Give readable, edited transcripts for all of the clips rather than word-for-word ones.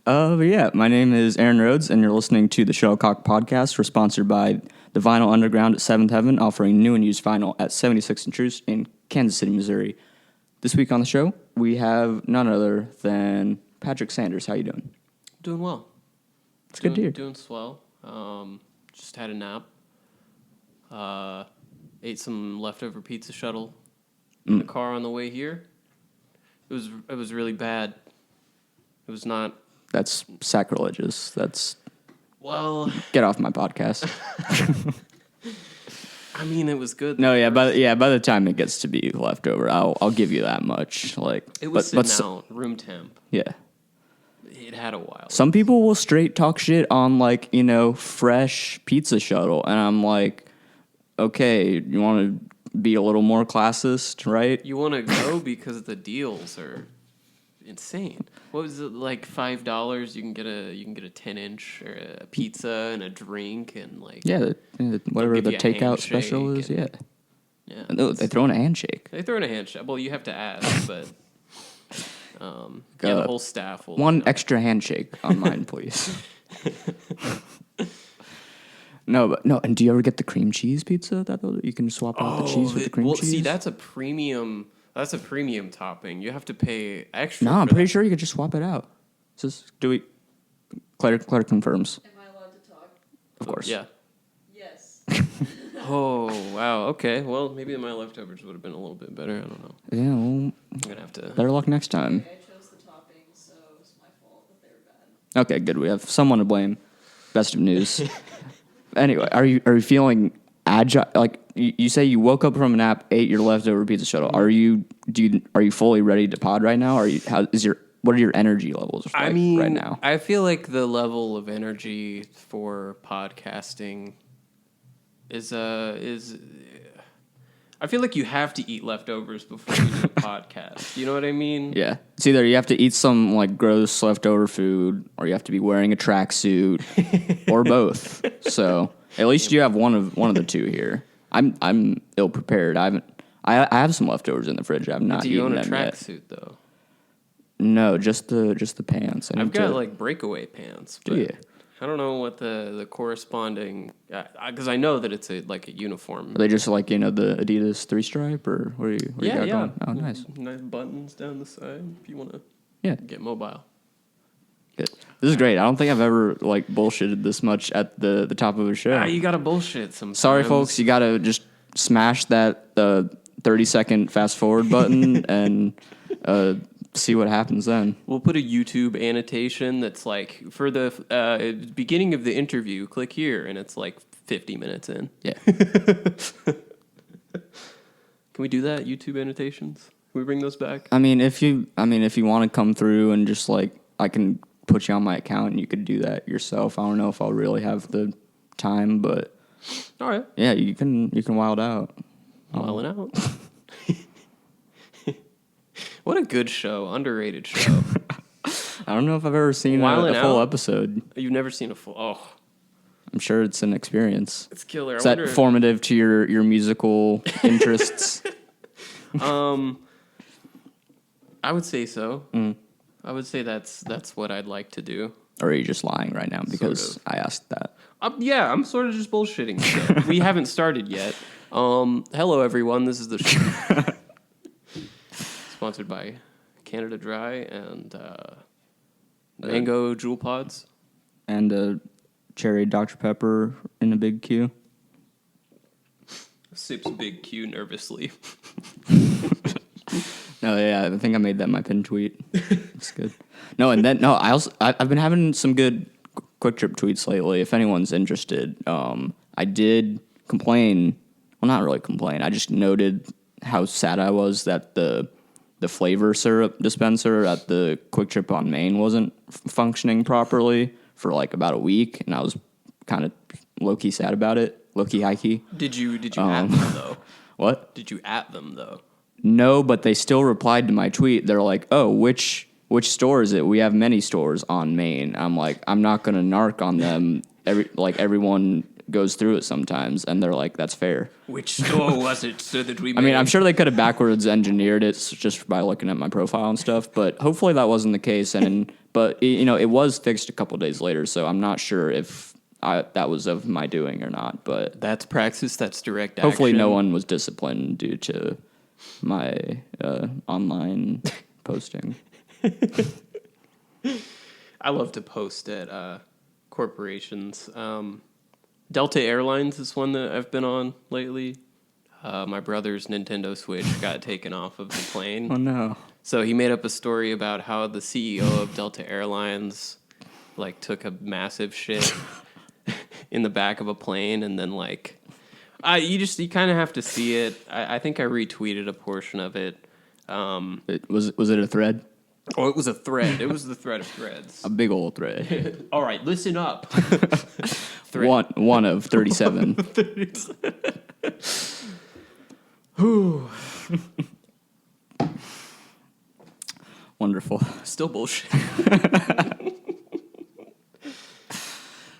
But yeah, my name is Aaron Rhodes, and you're listening to the Shuttlecock podcast. We're sponsored by the Vinyl Underground at 7th Heaven, offering new and used vinyl at 76th and Troost in Kansas City, Missouri. This week on the show, we have none other than Patrick Sanders. How you doing? Doing well. It's good to hear. Doing swell. Just had a nap. Ate some leftover pizza shuttle in the car on the way here. It was really bad. It was not. That's sacrilegious. Well, get off my podcast. I mean, it was good. No, by the time it gets to be leftover, I'll give you that much. Like it was sitting out room temp. Yeah. It had a while. Some people will straight talk shit on fresh pizza shuttle, and I'm like, okay, you want to be a little more classist, right? You want to go because the deals are insane. What was it, like $5? You can get a 10-inch or a pizza and a drink and whatever the takeout special is. Yeah. No, they throw in a handshake. They throw in a handshake. Well, you have to ask, but the whole staff will. One extra handshake on mine, please. No, and do you ever get the cream cheese pizza? That you can swap out the cheese with the cream cheese. See, that's a premium. That's a premium topping. You have to pay extra. No, I'm pretty sure you could just swap it out. Claire confirms. Am I allowed to talk? Of course. Yeah. Yes. Oh, wow. Okay. Well, maybe my leftovers would have been a little bit better. I don't know. Yeah, well, I'm going to have to. Better luck next time. I chose the toppings, so it's my fault that they were bad. Okay, good. We have someone to blame. Best of news. Anyway, are you feeling agile? Like you say, you woke up from a nap, ate your leftover pizza shuttle. Are you fully ready to pod right now? What are your energy levels right now? I feel like the level of energy for podcasting is I feel like you have to eat leftovers before you do a podcast. You know what I mean? Yeah. It's either you have to eat some gross leftover food, or you have to be wearing a tracksuit, or both. So at least you have one of the two here. I'm ill prepared. I have some leftovers in the fridge. I've not eaten them yet. Do you own a tracksuit though? No, just the pants. I've got breakaway pants. But yeah. I don't know what the corresponding, because I know that it's a uniform. Are they just the Adidas 3-stripe, or what are you got going? Oh, nice. Nice buttons down the side if you want to get mobile. Good. This is great. I don't think I've ever bullshitted this much at the top of a show. You got to bullshit sometimes. Sorry, folks. You got to just smash that 30-second fast forward button and see what happens then. We'll put a YouTube annotation that's for the beginning of the interview, click here, and it's 50 minutes in. Yeah. Can we do that? YouTube annotations? Can we bring those back? I mean, if you want to come through and just I can put you on my account and you could do that yourself. I don't know if I'll really have the time, but all right. Yeah, you can wild out. Wilding out. What a good show. Underrated show. I don't know if I've ever seen a full episode. You've never seen a full... Oh. I'm sure it's an experience. It's killer. Is that formative to your musical interests? I would say so. Mm. I would say that's what I'd like to do. Or are you just lying right now because I asked that? Yeah, I'm sort of just bullshitting. So we haven't started yet. Hello, everyone. This is the show. Sponsored by Canada Dry and Mango Jewel Pods. And cherry Dr. Pepper in a big Q. Sips big Q nervously. No, yeah, I think I made that my pin tweet. It's good. I've been having some good Quick Trip tweets lately. If anyone's interested, I did complain. Well, not really complain. I just noted how sad I was that the flavor syrup dispenser at the Quick Trip on Main wasn't functioning properly for about a week, and I was kind of low-key sad about it. Low-key, high-key. Did you at them, though? What? Did you at them, though? No, but they still replied to my tweet. They're like, oh, which store is it? We have many stores on Main. I'm like, I'm not going to narc on them. Everyone goes through it sometimes, and they're like, "That's fair." Which store was it so that we I mean, I'm sure they could have backwards engineered it just by looking at my profile and stuff, but hopefully that wasn't the case. But it was fixed a couple days later, so I'm not sure if that was of my doing or not. But That's praxis, that's direct action. hopefully no one was disciplined due to my online posting. I love to post at corporations. Delta Airlines is one that I've been on lately. My brother's Nintendo Switch got taken off of the plane. Oh no. So he made up a story about how the CEO of Delta Airlines took a massive shit in the back of a plane, and then you kind of have to see it. I think I retweeted a portion of it. Was it a thread? Oh, it was a thread. It was the thread of threads. A big old thread. All right, listen up. One of 37. Wonderful. Still bullshit.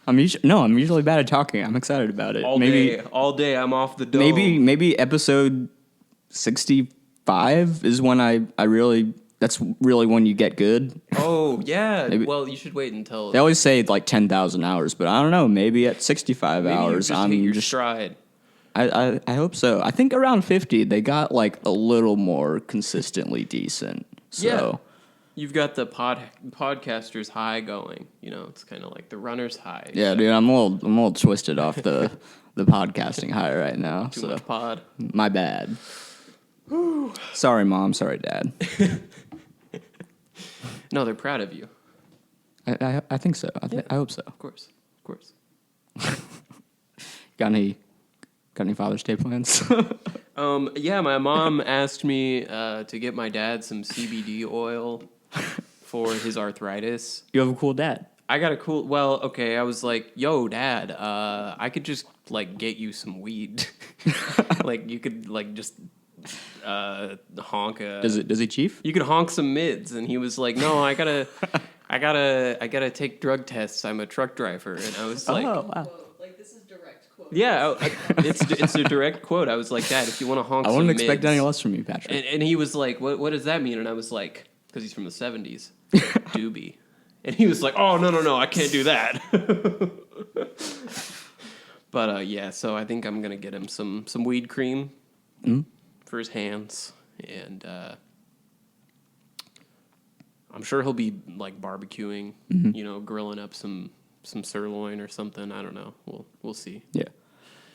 I'm usually bad at talking. I'm excited about it. All day I'm off the dome. Maybe episode 65 is when I really. That's really when you get good. Oh yeah. Well, you should wait until they always say 10,000 hours, but I don't know. Maybe at 65 hours, I'm hit your stride. I hope so. I think around 50, they got a little more consistently decent. So yeah. You've got the podcaster's high going. It's kind of like the runner's high. Yeah, dude, I'm a little twisted off the podcasting high right now. Too much pod. My bad. Sorry, Mom. Sorry, Dad. No, they're proud of you. I think so. I hope so. Of course. Got any Father's Day plans? Yeah, my mom asked me to get my dad some CBD oil for his arthritis. You have a cool dad. I got a cool. Well, okay. I was like, "Yo, Dad, I could just get you some weed. You could just honk a." Does he chief? You could honk some mids, and he was like, "No, I gotta take drug tests. I'm a truck driver." And I was like, "Oh, wow." This is direct quote. Yeah, it's a direct quote. I was like, "Dad, if you want to honk some mids." I wouldn't expect any less from you, Patrick. And he was like, "What does that mean?" And I was like, "Because he's from the 70s, doobie." And he was like, "Oh, no, I can't do that." But yeah, so I think I'm gonna get him some weed cream for his hands, and I'm sure he'll be barbecuing, grilling up some sirloin or something. I don't know. We'll see. Yeah.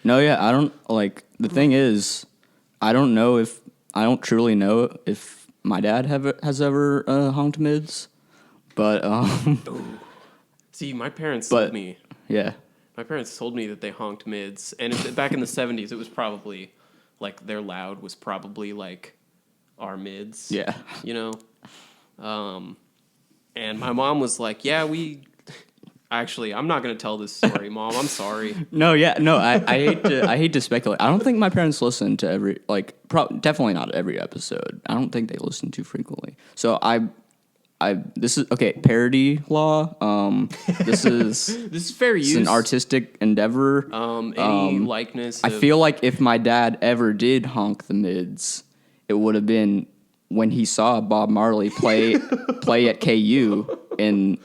No, yeah, I don't the thing is, I don't truly know if my dad has ever honked mids, but see, my parents told me. Yeah. My parents told me that they honked mids, and back in the 70s, it was probably their loud was probably our mids. Yeah. And my mom was like, "Yeah, we." Actually, I'm not going to tell this story, Mom. I'm sorry. No, yeah, no. I hate to speculate. I don't think my parents listen to every definitely not every episode. I don't think they listen too frequently. So this is okay. Parody law. This is fair use. It's an artistic endeavor. Any likeness. I feel like if my dad ever did honk the mids, it would have been when he saw Bob Marley play at KU in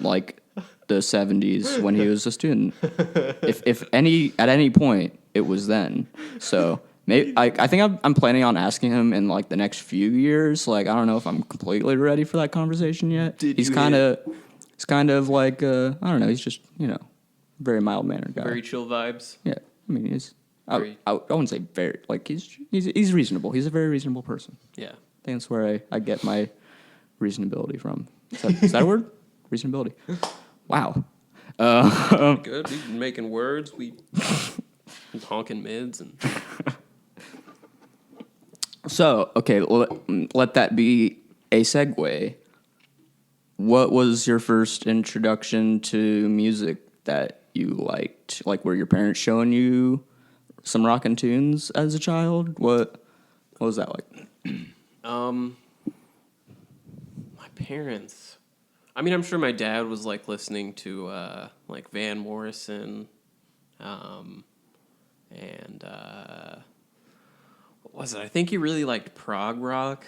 the 70s when he was a student. If at any point, it was then. So maybe I think I'm planning on asking him in the next few years. I don't know if I'm completely ready for that conversation yet. He's kind of I don't know. He's just a very mild mannered guy. Very chill vibes. Yeah, I mean I wouldn't say very he's reasonable. He's a very reasonable person. Yeah, I think that's where I get my reasonability from. Is that a word? Reasonability. Wow. Good. We've been making words. We honking mids and. So okay, let that be a segue. What was your first introduction to music that you liked? Were your parents showing you some rockin' tunes as a child? What was that like? My parents. I mean, I'm sure my dad was listening to Van Morrison, And what was it? I think he really liked prog rock,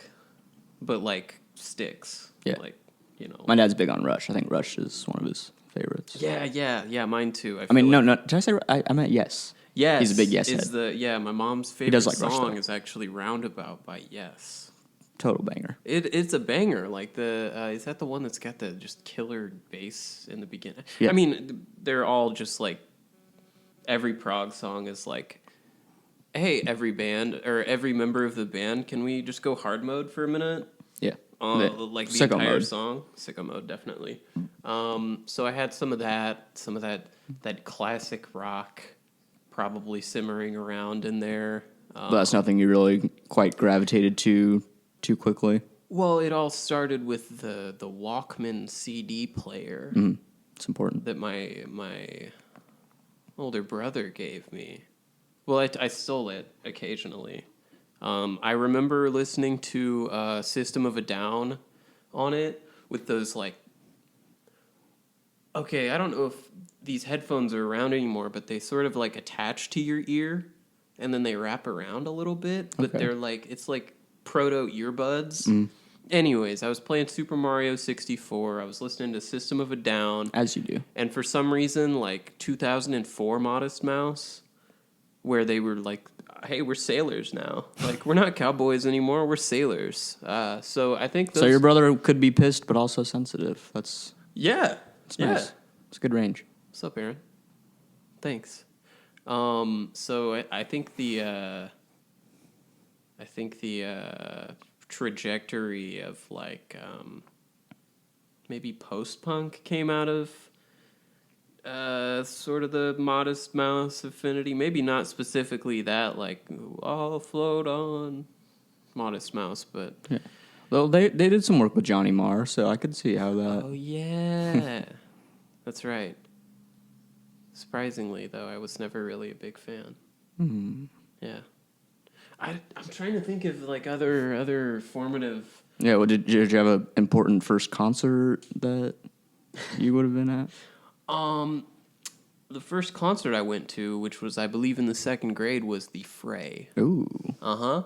but like Styx. Yeah. Like, you know. My dad's big on Rush. I think Rush is one of his favorites. Yeah, mine too. I mean, feel no. Did I say? I meant Yes. Yes. He's a big Yes is head. my mom's favorite does like Rush, song though. is actually Roundabout by Yes. Total banger. It's a banger. Like is that the one that's got the just killer bass in the beginning? Yeah. I mean, they're all just like every prog song is like, hey, every band or every member of the band, can we just go hard mode for a minute? Yeah. Like the Sicko entire mode. song, sicko mode, definitely. So I had some of that classic rock, probably simmering around in there. But that's nothing you really quite gravitated to too quickly. Well, it all started with the Walkman CD player It's important. that my older brother gave me. Well, I stole it occasionally. I remember listening to System of a Down on it with those like. Okay, I don't know if these headphones are around anymore, but they sort of like attach to your ear, and then they wrap around a little bit. But Okay. they're like it's like proto earbuds. Anyways, I was playing Super Mario 64. I was listening to System of a Down. As you do. And for some reason, like 2004 Modest Mouse, where they were like, hey, we're sailors now. Like, we're not cowboys anymore, we're sailors. So I think those... So your brother could be pissed, but also sensitive. That's Yeah. nice. It's a good range. What's up, Aaron? Thanks. So I think the trajectory of like maybe post-punk came out of sort of the Modest Mouse affinity. Maybe not specifically that, like, I'll float on Modest Mouse, but... Yeah. Well, they did some work with Johnny Marr, so I could see how that... Oh, yeah. That's right. Surprisingly, though, I was never really a big fan. Yeah. I'm trying to think of, like, other formative... Yeah, well, did you have an important first concert that you would have been at? The first concert I went to, which was, I believe, in the second grade, was The Fray. Ooh. Uh-huh.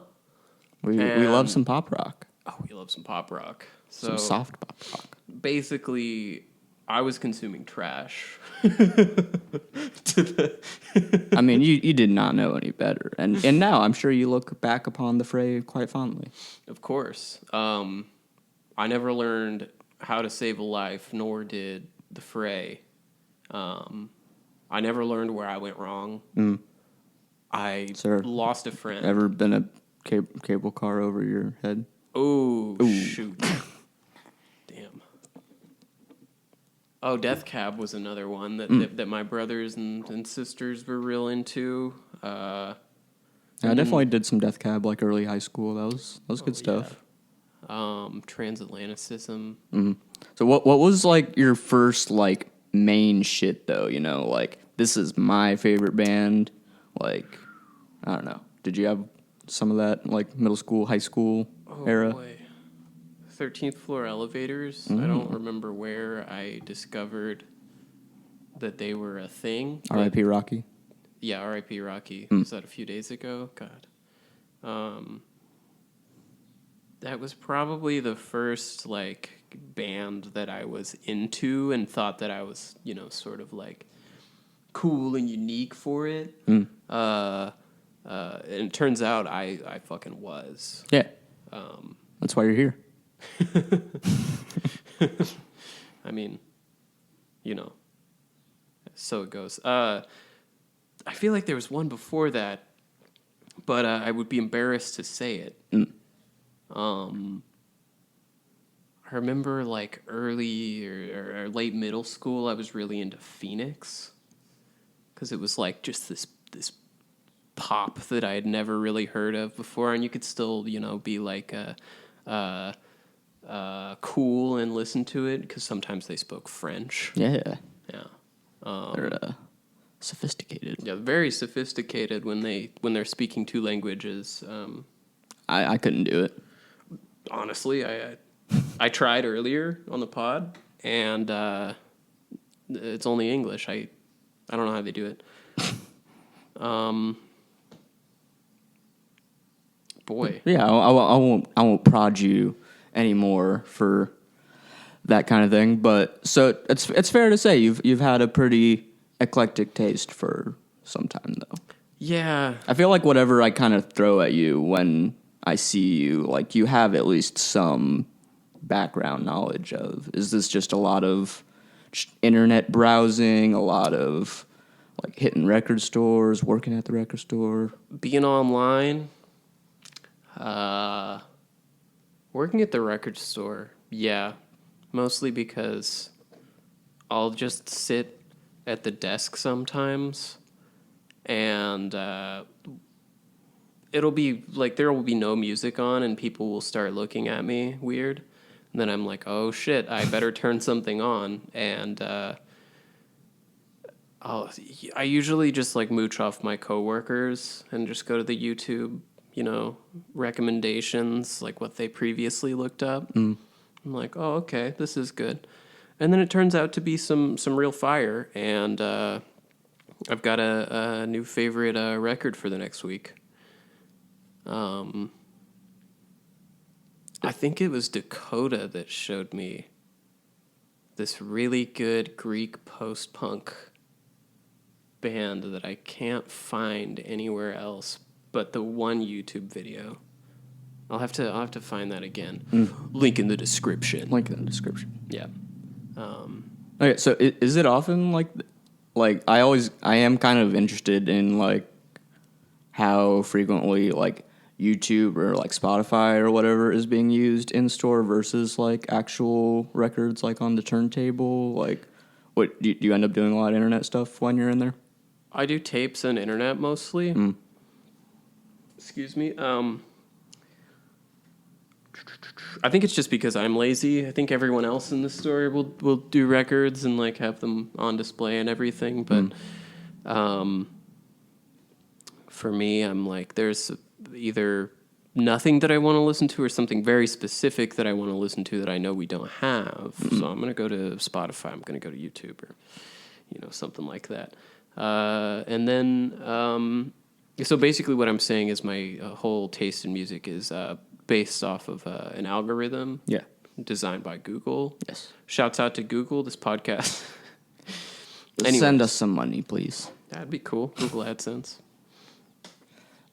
We love some pop rock. Oh, we love some pop rock. So Some soft pop rock. basically, I was consuming trash. I mean, you did not know any better. And now I'm sure you look back upon the Fray quite fondly. Of course. I never learned how to save a life, nor did The Fray. I never learned where I went wrong. I Sir, lost a friend. Ever been a cable car over your head? Oh, shoot. Damn. Oh, Death Cab was another one that my brothers and sisters were real into. I definitely did some Death Cab like early high school. That was good stuff. Transatlanticism. So what was like your first like main shit though? You know, like this is my favorite band. Like I don't know. Did you have some of that like middle school, high school era? Boy. 13th Floor Elevators. I don't remember where I discovered that they were a thing. R.I.P. Rocky. Yeah, R.I.P. Rocky. Was that a few days ago? God. That was probably the first, like, band that I was into and thought that I was, you know, sort of, like, cool and unique for it. And it turns out I fucking was. Yeah. That's why you're here. I mean, you know, so it goes. I feel like there was one before that, but I would be embarrassed to say it. I remember like early or late middle school, I was really into Phoenix because it was like just this pop that I had never really heard of before, and you could still, you know, be like cool and listen to it because sometimes they spoke French. Yeah. Yeah. They're sophisticated. Yeah, very sophisticated when they're speaking two languages. I couldn't do it. Honestly, I tried earlier on the pod, and it's only English. I don't know how they do it. Boy. Yeah, I won't prod you anymore for that kind of thing. But so it's fair to say you've had a pretty eclectic taste for some time though. Yeah. I feel like whatever I kind of throw at you when I see you, like you have at least some background knowledge of. Is this just a lot of internet browsing, a lot of like hitting record stores, working at the record store? Being online, working at the record store, yeah. Mostly because I'll just sit at the desk sometimes and it'll be like there will be no music on and people will start looking at me weird. And then I'm like, oh shit, I better turn something on. And I usually just like mooch off my coworkers and just go to the YouTube, recommendations, like what they previously looked up. I'm like, oh, okay, this is good. And then it turns out to be some real fire. And I've got a new favorite record for the next week. I think it was Dakota that showed me this really good Greek post-punk band that I can't find anywhere else but the one YouTube video. I'll have to find that again. Link in the description. Link in the description. Yeah. Okay, so is it often like I am kind of interested in like how frequently like YouTube or like Spotify or whatever is being used in store versus like actual records like on the turntable. Like, what do you end up doing a lot of internet stuff when you're in there? I do tapes and internet mostly. Excuse me. I think it's just because I'm lazy. I think everyone else in the store will do records and like have them on display and everything. But for me, I'm like, there's either nothing that I want to listen to or something very specific that I want to listen to that I know we don't have. So I'm going to go to Spotify. I'm going to go to YouTube or, something like that. And then, so basically what I'm saying is my whole taste in music is based off of an algorithm designed by Google. Yes. Shouts out to Google, this podcast. Send us some money, please. That'd be cool. Google AdSense.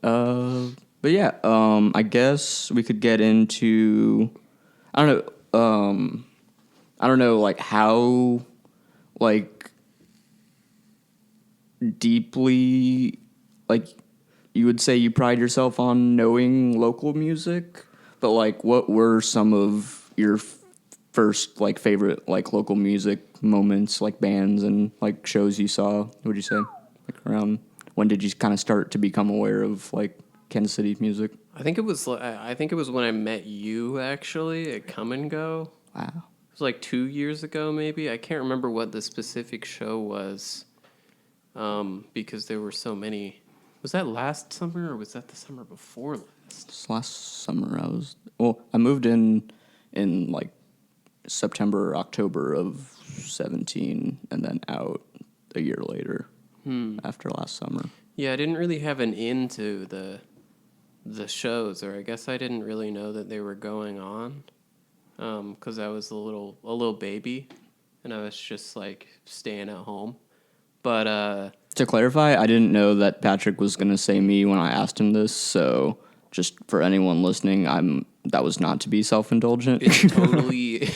But yeah, I guess we could get into, I don't know, like how, like, deeply, like, you would say you pride yourself on knowing local music, but like, what were some of your first like favorite like local music moments, like bands and like shows you saw? Would you say like around when did you kind of start to become aware of like Kansas City music? I think it was when I met you actually at Come and Go. Wow. It was like 2 years ago maybe. I can't remember what the specific show was, because there were so many. Was that last summer or was that the summer before last? This last summer I moved in like September or October of 17 and then out a year later after last summer. Yeah, I didn't really have an into the shows, or I guess I didn't really know that they were going on, because I was a little baby and I was just like staying at home. But to clarify, I didn't know that Patrick was going to say me when I asked him this, so just for anyone listening, that was not to be self-indulgent. It's totally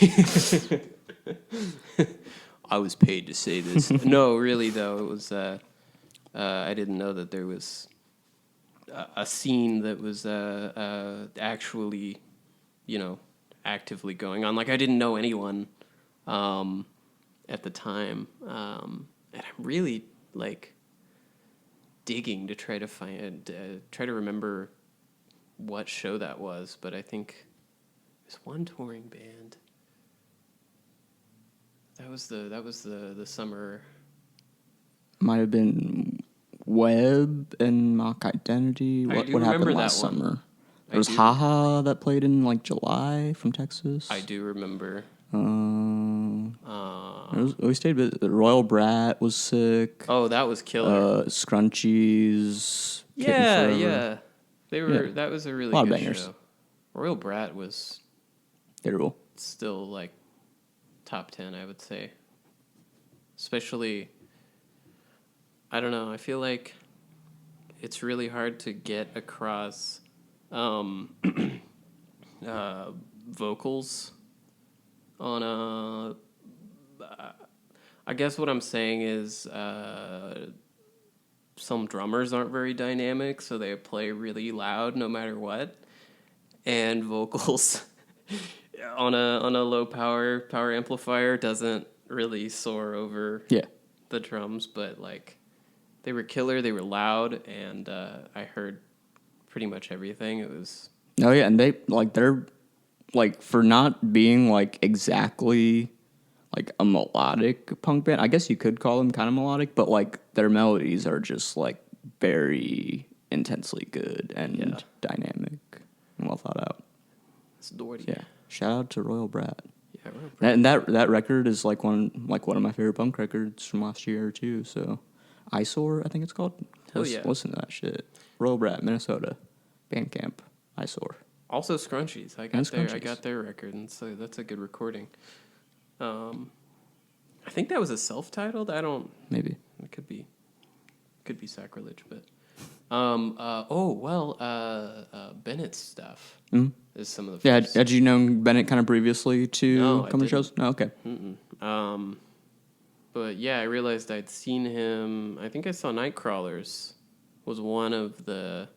I was paid to say this. No, really though, it was I didn't know that there was a scene that was actually, actively going on. Like I didn't know anyone at the time. And I'm really like digging to try to remember what show that was, but I think there's one touring band. That was the summer. Might have been Webb and Mock Identity. What happened last summer? There was Haha that played in like July from Texas. I do remember. We stayed with Royal Brat was sick. Oh, that was killer. Scrunchies. Yeah. They were. Yeah. That was a really A lot of good bangers. show. Royal Brat was They rule. still like top 10, I would say. Especially, I don't know. I feel like it's really hard to get across vocals on a. I guess what I'm saying is some drummers aren't very dynamic, so they play really loud no matter what, and vocals on a low power amplifier doesn't really soar over Yeah. the drums, but like they were killer, they were loud, and I heard pretty much everything. It was Oh yeah, and they're like for not being like exactly like a melodic punk band. I guess you could call them kind of melodic, but like their melodies are just like very intensely good and dynamic and well thought out. it's Doherty. Yeah. Shout out to Royal Brat. Yeah, Royal Brat. And that record is like one of my favorite punk records from last year too. So, Eyesore, I think it's called. Hell yeah. Listen to that shit. Royal Brat, Minnesota, Bandcamp, Eyesore. Also Scrunchies. I got their record, and so that's a good recording. I think that was a self-titled. I don't. Maybe. It could be sacrilege, but. Bennett's stuff is some of the. Yeah, first. had you known Bennett kind of previously to No, I come to didn't. shows? No, okay. But yeah, I realized I'd seen him. I think I saw Nightcrawlers was one of the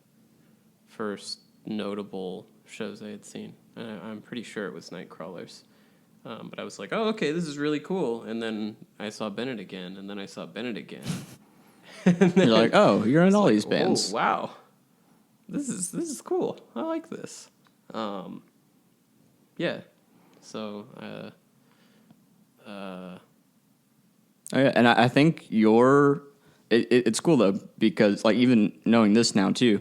first notable shows I had seen. I'm pretty sure it was Nightcrawlers. But I was like, oh, okay, this is really cool. And then I saw Bennett again, and then I saw Bennett again. You're like, oh, you're in all these bands. Oh, wow. This is cool. I like this. Yeah. So, Oh, yeah, and I think it's cool though, because like even knowing this now too,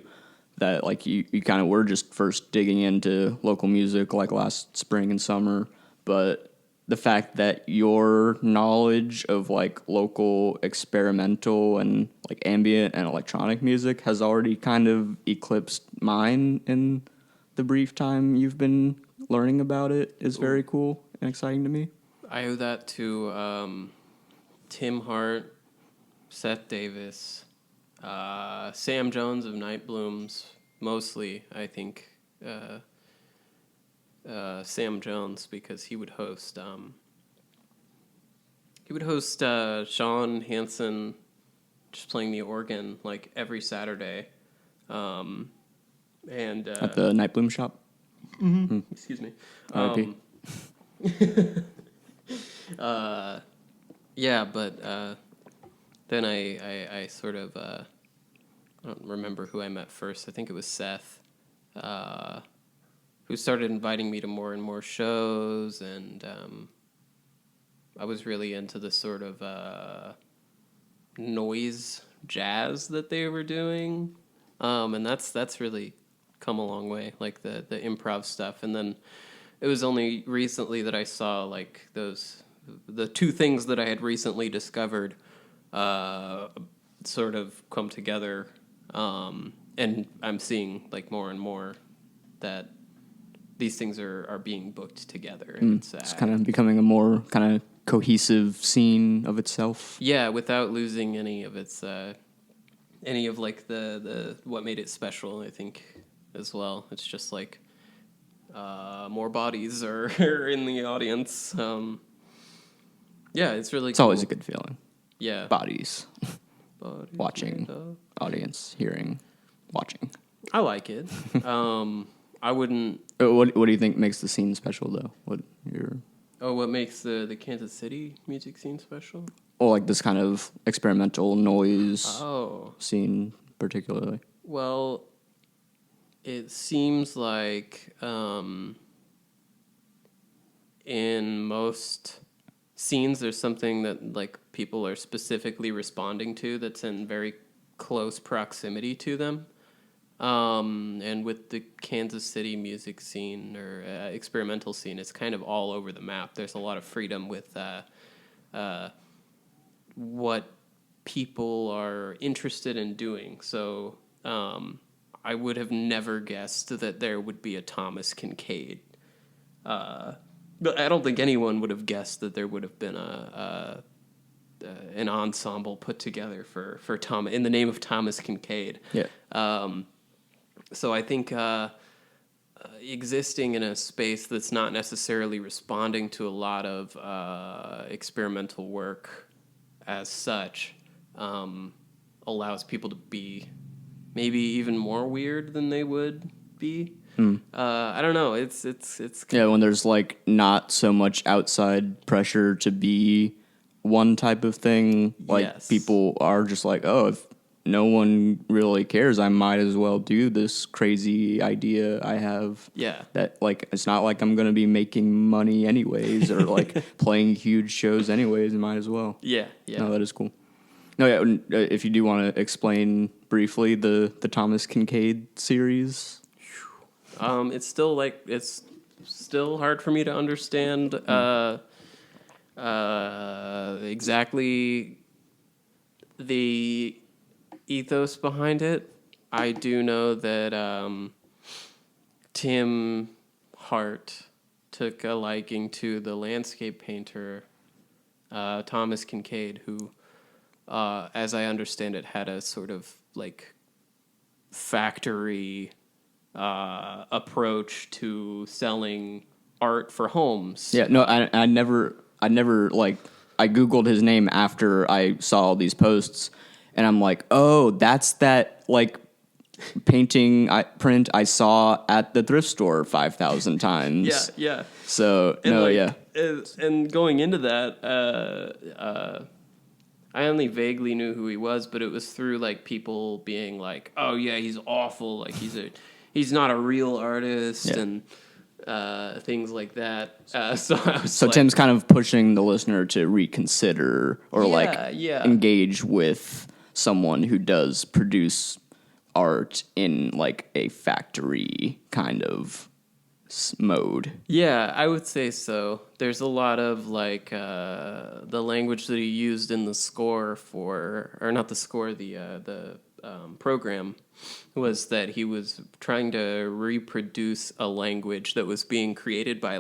that like you kind of were just first digging into local music like last spring and summer, but the fact that your knowledge of like local experimental and like ambient and electronic music has already kind of eclipsed mine in the brief time you've been learning about it is very cool and exciting to me. I owe that to Tim Hart, Seth Davis, Sam Jones of Night Blooms, mostly, I think. Sam Jones, because he would host Sean Hansen just playing the organ like every Saturday. And At the Night Bloom shop. excuse me. R.I.P. Yeah, but then I sort of I don't remember who I met first. I think it was Seth, who started inviting me to more and more shows, and I was really into the sort of noise jazz that they were doing, and that's really come a long way, like the improv stuff. And then it was only recently that I saw like the two things that I had recently discovered sort of come together, and I'm seeing like more and more that these things are being booked together, and It's kind of becoming a more kind of cohesive scene of itself. yeah, without losing any of its any of like the what made it special, I think, as well. It's just like more bodies are in the audience. Yeah, it's really It's cool. always a good feeling. Yeah. Bodies, Bodies watching, made up. audience, hearing, watching. I like it. I wouldn't. What do you think makes the scene special though? What makes the Kansas City music scene special? Like this kind of experimental noise Oh, scene particularly? well, it seems like in most scenes there's something that like people are specifically responding to that's in very close proximity to them. And with the Kansas City music scene or experimental scene, it's kind of all over the map. There's a lot of freedom with what people are interested in doing. So I would have never guessed that there would be a Thomas Kincaid. But I don't think anyone would have guessed that there would have been an ensemble put together for Tom in the name of Thomas Kincaid. Yeah. So I think existing in a space that's not necessarily responding to a lot of experimental work as such allows people to be maybe even more weird than they would be. I don't know. It's Yeah, when there's like not so much outside pressure to be one type of thing, like Yes. people are just like, oh, if no one really cares, I might as well do this crazy idea I have. Yeah. That like it's not like I'm gonna be making money anyways or like playing huge shows anyways. Might as well. Yeah. No, that is cool. No, yeah. If you do want to explain briefly the Thomas Kincaid series. It's still hard for me to understand exactly the ethos behind it. I do know that Tim Hart took a liking to the landscape painter Thomas Kincaid, who, as I understand it, had a sort of like factory approach to selling art for homes. Yeah, no, I never like I Googled his name after I saw all these posts, and I'm like, oh, that's that like painting print I saw at the thrift store 5,000 times. Yeah. So And no, like, yeah, and going into that, I only vaguely knew who he was, but it was through like people being like, "Oh yeah, he's awful. Like he's not a real artist," Yeah. and things like that. So I was So like, Tim's kind of pushing the listener to reconsider or Yeah. engage with someone who does produce art in like a factory kind of mode. Yeah, I would say so. There's a lot of like the language that he used in the score or not the score, the program, was that he was trying to reproduce a language that was being created by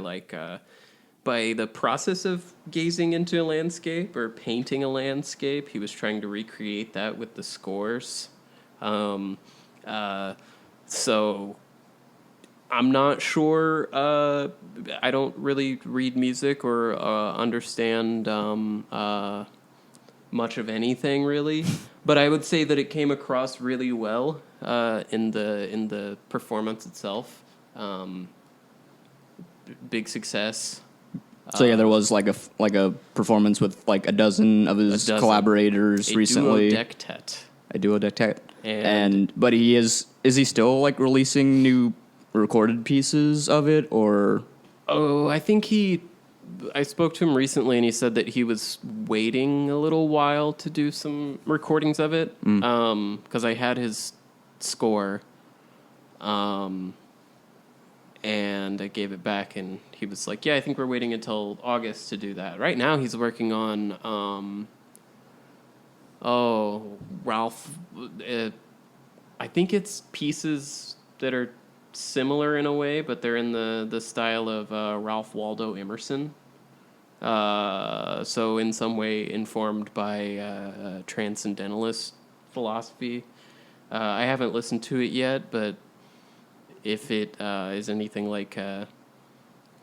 by the process of gazing into a landscape or painting a landscape. He was trying to recreate that with the scores. So I'm not sure. I don't really read music or understand much of anything really, but I would say that it came across really well in the performance itself. Big success. So yeah, there was like a performance with like a dozen of his collaborators recently. A duodectet. But is he still like releasing new recorded pieces of it, or? Oh, I spoke to him recently and he said that he was waiting a little while to do some recordings of it. Because I had his score. And I gave it back and he was like, yeah, I think we're waiting until August to do that. Right now he's working on, Ralph, I think it's pieces that are similar in a way, but they're in the style of Ralph Waldo Emerson. So in some way informed by transcendentalist philosophy. I haven't listened to it yet, but if it is anything like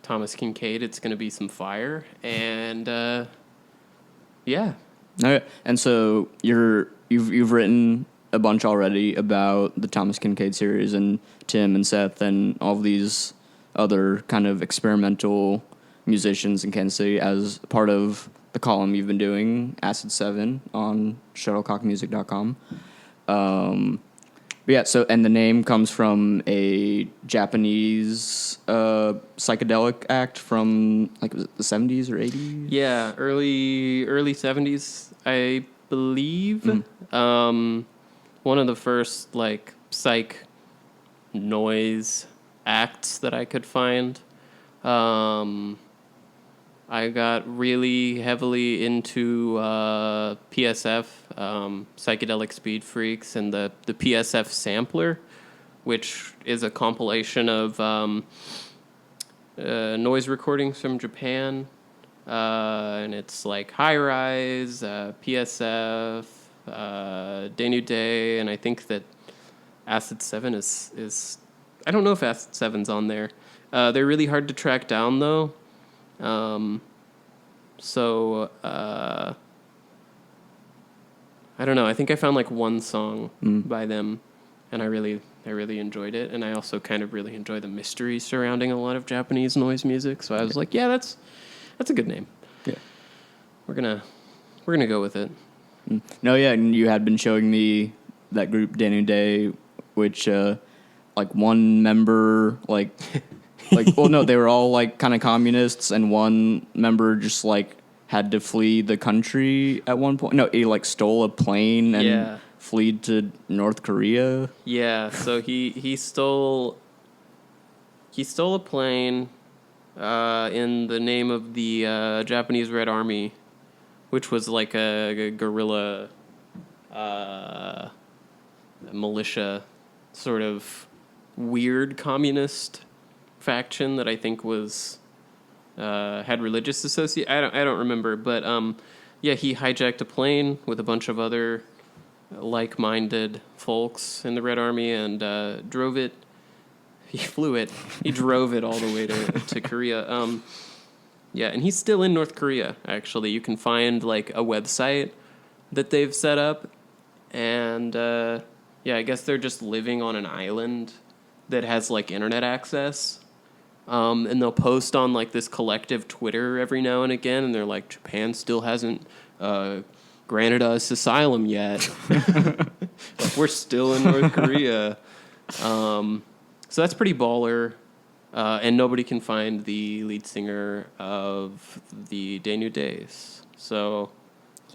Thomas Kincaid, it's going to be some fire. And yeah. Okay. And so you've written a bunch already about the Thomas Kincaid series, and Tim and Seth and all of these other kind of experimental musicians in Kansas City as part of the column you've been doing, Acid 7, on shuttlecockmusic.com. Yeah, so, and the name comes from a Japanese psychedelic act from, like, was it the 70s or 80s? Yeah, early 70s, I believe. One of the first, like, psych noise acts that I could find. I got really heavily into PSF, Psychedelic Speed Freaks, and the PSF sampler, which is a compilation of noise recordings from Japan. And it's like High Rise, PSF, Day Day, and I think that Acid 7 is I don't know if Acid 7's on there. They're really hard to track down, though. So I don't know. I think I found like one song by them, and I really enjoyed it. And I also kind of really enjoy the mystery surrounding a lot of Japanese noise music. So I was like, yeah, that's a good name. Yeah, we're gonna go with it. No, yeah, and you had been showing me that group Danu Day, which like one member like well, no, they were all like kind of communists, and one member just like had to flee the country at one point. No, he like stole a plane and fled to North Korea. Yeah, so he stole a plane in the name of the Japanese Red Army, which was like a guerrilla militia sort of weird communist faction that I think was had religious associate. I don't remember, but yeah, he hijacked a plane with a bunch of other like-minded folks in the Red Army and drove it. He flew it. He drove it all the way to Korea. Yeah, and he's still in North Korea, actually. You can find, like, a website that they've set up. And, yeah, I guess they're just living on an island that has, like, internet access. And they'll post on, like, this collective Twitter every now and again. And they're like, Japan still hasn't granted us asylum yet. Like, we're still in North Korea. So that's pretty baller. And nobody can find the lead singer of the Danu Days. So,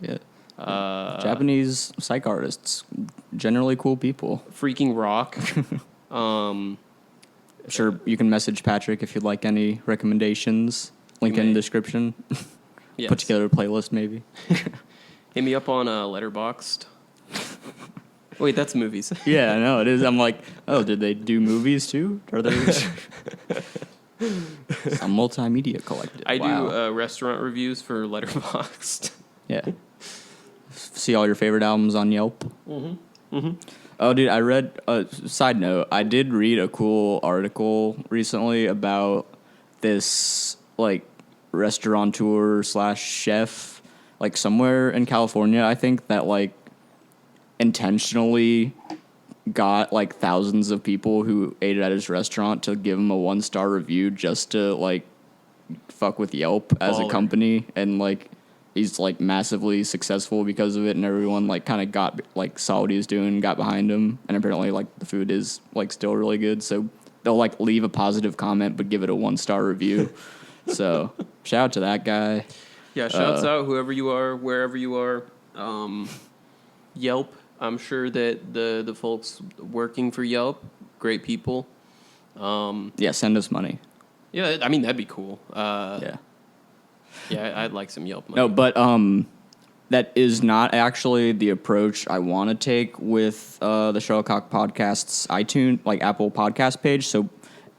yeah. Japanese psych artists, generally cool people. Freaking rock. Sure, you can message Patrick if you'd like any recommendations. Link in the description. Yes. Put together a playlist, maybe. Hit me up on Letterboxd. Wait, that's movies. Yeah, I know it is. I'm like, oh, did they do movies too? Are there a multimedia collective? I do restaurant reviews for Letterboxd. Yeah. See all your favorite albums on Yelp. Mm-hmm. Mm-hmm. Oh, dude, I read. Side note: I did read a cool article recently about this like restaurateur / chef, like somewhere in California. I think that like intentionally got like thousands of people who ate at his restaurant to give him a 1-star review just to like fuck with Yelp as a company, and like he's like massively successful because of it, and everyone like kind of got like saw what he was doing, got behind him, and apparently like the food is like still really good, so they'll like leave a positive comment but give it a 1-star review. So shout out to that guy. Yeah, shouts out whoever you are, wherever you are. Yelp, I'm sure that the folks working for Yelp, great people. Yeah, send us money. Yeah, I mean, that'd be cool. Yeah. Yeah, I'd like some Yelp money. No, but that is not actually the approach I want to take with the Shuttlecock Podcast's iTunes, like Apple Podcast page. So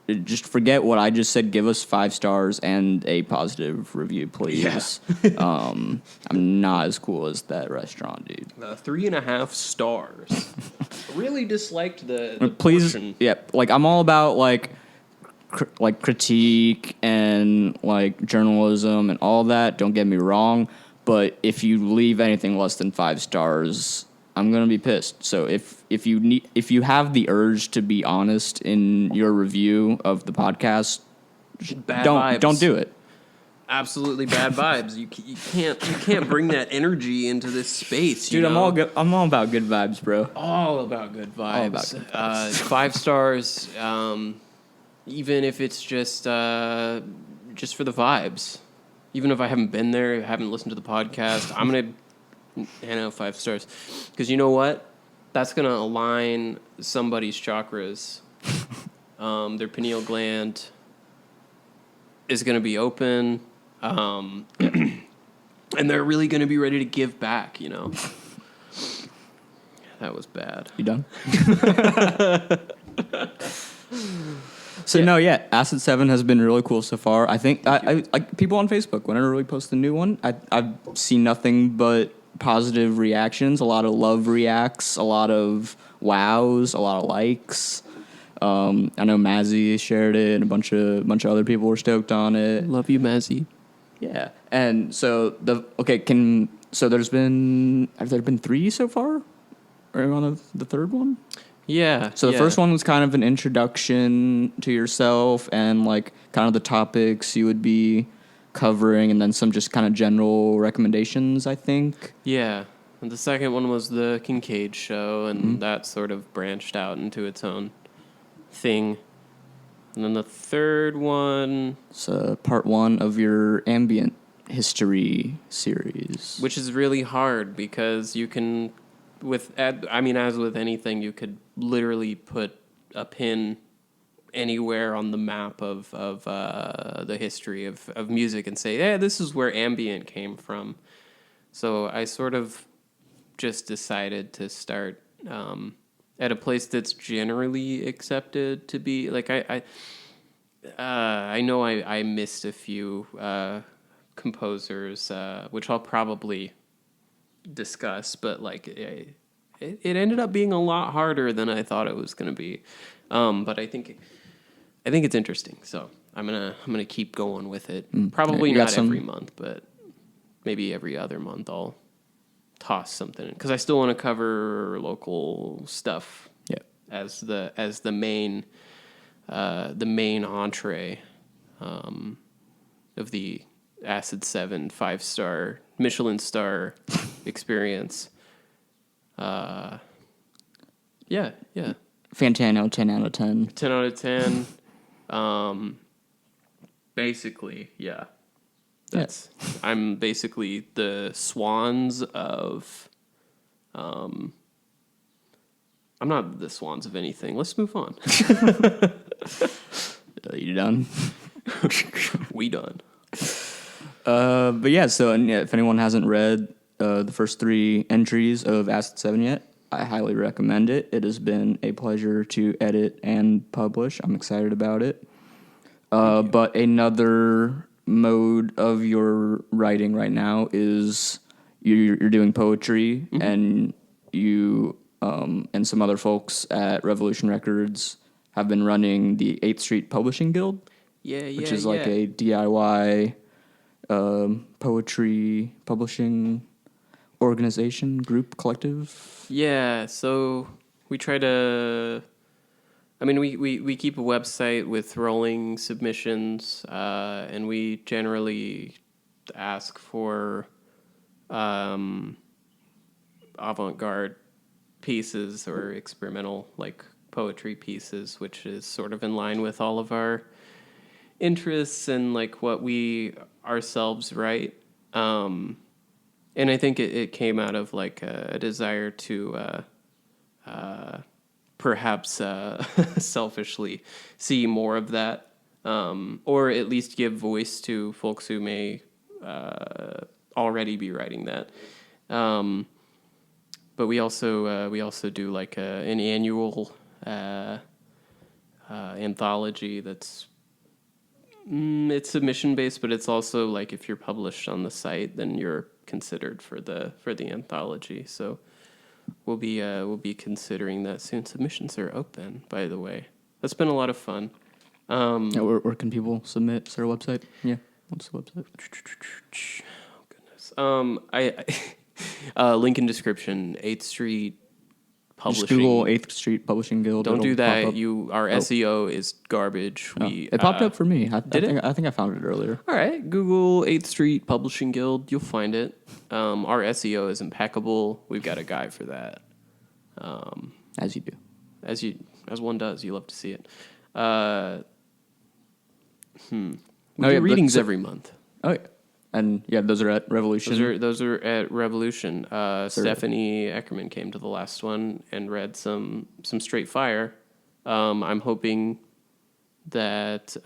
just forget what I just said. Give us 5 stars and a positive review, please. Yeah. I'm not as cool as that restaurant, dude. 3.5 stars. Really disliked the please, portion. Yeah, like I'm all about like critique and like journalism and all that. Don't get me wrong, but if you leave anything less than 5 stars, I'm gonna be pissed. So if you have the urge to be honest in your review of the podcast, don't do it. Absolutely bad vibes. You can't bring that energy into this space, dude. I'm all about good vibes, bro. All about good vibes. All about good vibes. 5 stars. Even if it's just for the vibes. Even if I haven't been there, haven't listened to the podcast, I'm going to hand out 5 stars. Because you know what? That's going to align somebody's chakras. Their pineal gland is going to be open. And they're really going to be ready to give back, you know? That was bad. You done? So no, yeah, Acid 7 has been really cool so far. I think I like people on Facebook. Whenever we post a new one, I've seen nothing but positive reactions. A lot of love reacts, a lot of wows, a lot of likes. I know Mazzy shared it, and a bunch of other people were stoked on it. Love you, Mazzy. Yeah, and so have there been 3 so far? Or are you on the third one? Yeah. So the first one was kind of an introduction to yourself and like kind of the topics you would be covering, and then some just kind of general recommendations, I think. Yeah. And the second one was the Kincaid show, and that sort of branched out into its own thing. And then the third one... So part 1 of your ambient history series. Which is really hard because you can... as with anything, you could literally put a pin anywhere on the map of the history of music and say, yeah, this is where ambient came from. So I sort of just decided to start at a place that's generally accepted to be like I know I missed a few composers, which I'll probably discuss, but like it ended up being a lot harder than I thought it was going to be. But I think it's interesting, so I'm gonna keep going with it. Probably not every month, but maybe every other month I'll toss something in, because I still want to cover local stuff. Yeah, as the main entree of the Acid 7 5-star Michelin star experience. Yeah. Fantano, 10 out of 10. 10 out of 10. Basically, yeah. I'm basically the Swans of... I'm not the Swans of anything. Let's move on. You done? We done. But yeah, so if anyone hasn't read the first 3 entries of Acid 7 yet, I highly recommend it. It has been a pleasure to edit and publish. I'm excited about it. But another mode of your writing right now is you're doing poetry, and you and some other folks at Revolution Records have been running the 8th Street Publishing Guild, which is like a DIY poetry publishing organization, group, collective. Yeah, so we try to... we keep a website with rolling submissions, and we generally ask for avant-garde pieces or experimental like poetry pieces, which is sort of in line with all of our interests and like what we ourselves write. And I think it came out of like a desire to perhaps selfishly see more of that, or at least give voice to folks who may already be writing that. But we also do like an annual anthology that's it's submission based, but it's also like if you're published on the site, then you're considered for the anthology. So we'll be considering that soon. Submissions are open, by the way. That's been a lot of fun. Where can people submit? Is there a website? Yeah, what's the website? Oh goodness. Link in description. 8th Street Publishing. Just Google 8th Street Publishing Guild. Don't do that. Our SEO is garbage. It popped up for me. I think I found it earlier. All right. Google 8th Street Publishing Guild. You'll find it. Our SEO is impeccable. We've got a guy for that. As you do. As one does. You love to see it. We Oh, do yeah, readings every month. Oh, yeah. And yeah, those are at Revolution. Those are at Revolution. Stephanie Eckerman came to the last one and read some straight fire. I'm hoping that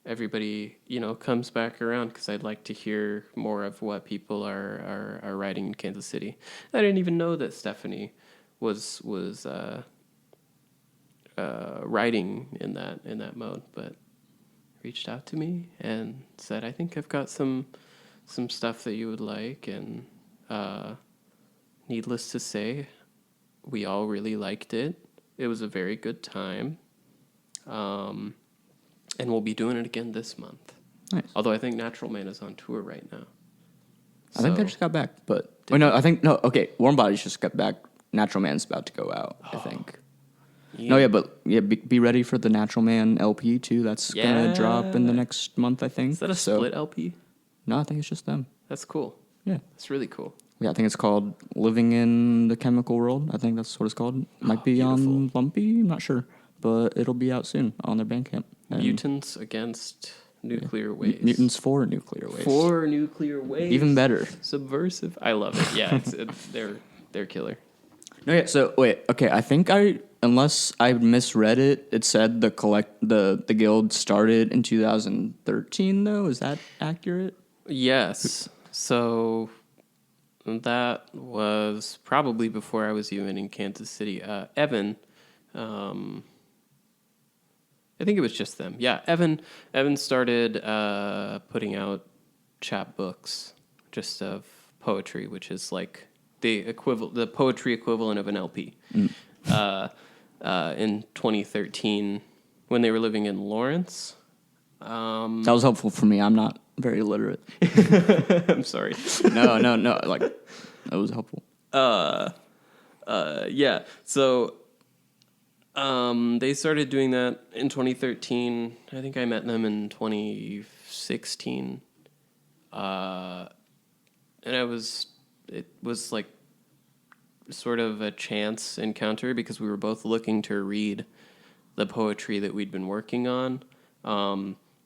everybody comes back around, because I'd like to hear more of what people are writing in Kansas City. I didn't even know that Stephanie was writing in that mode, but reached out to me and said, I think I've got some stuff that you would like, and needless to say, we all really liked it. It was a very good time. And we'll be doing it again this month. Nice. Although I think Natural Man is on tour right now. I think they just got back, but Warm Bodies just got back. Natural Man's about to go out, I think. Yeah. No, yeah, but be ready for the Natural Man LP too. That's gonna drop in the next month, I think. Is that a split LP? No, I think it's just them. That's cool. Yeah, That's really cool. yeah. I think it's called "Living in the Chemical World." I think that's what it's called. Might be beautiful. on Lumpy. I'm not sure, but it'll be out soon on their Bandcamp. And Mutants against nuclear waves. Mutants for nuclear waves. For nuclear waves. Even better. Subversive. I love it. Yeah, they're killer. No, yeah. So wait, okay. I think unless I misread it, it said the guild started in 2013. Though, is that accurate? Yes. So that was probably before I was even in Kansas City. Evan, I think it was just them. Yeah, Evan started putting out chapbooks just of poetry, which is like the poetry equivalent of an LP. In 2013, when they were living in Lawrence. That was helpful for me. I'm not very literate. I'm sorry. No. Like, that was helpful. Yeah. So, they started doing that in 2013. I think I met them in 2016. And it was like sort of a chance encounter because we were both looking to read the poetry that we'd been working on.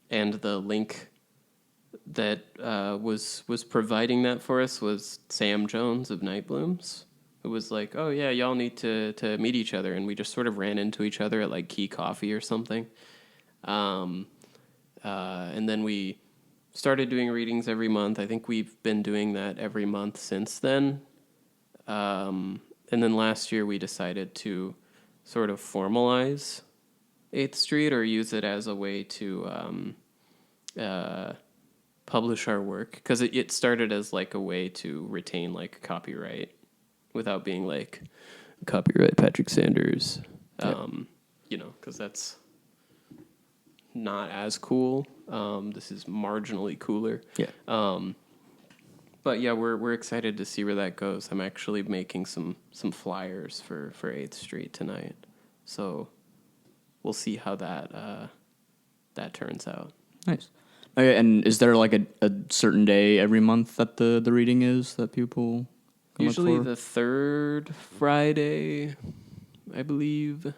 And the link that was providing that for us was Sam Jones of Night Blooms. It was like, oh yeah, y'all need to meet each other, and we just sort of ran into each other at like Key Coffee or something. And then we started doing readings every month. I think we've been doing that every month since then. And then last year we decided to sort of formalize 8th Street or use it as a way to publish our work, because it started as like a way to retain like copyright without being like copyright Patrick Sanders, because that's not as cool. This is marginally cooler. Yeah. But yeah, we're excited to see where that goes. I'm actually making some flyers for 8th Street tonight, so we'll see how that turns out. Nice. Okay, and is there like a certain day every month that the reading is that people can Usually look for? the third Friday, I believe.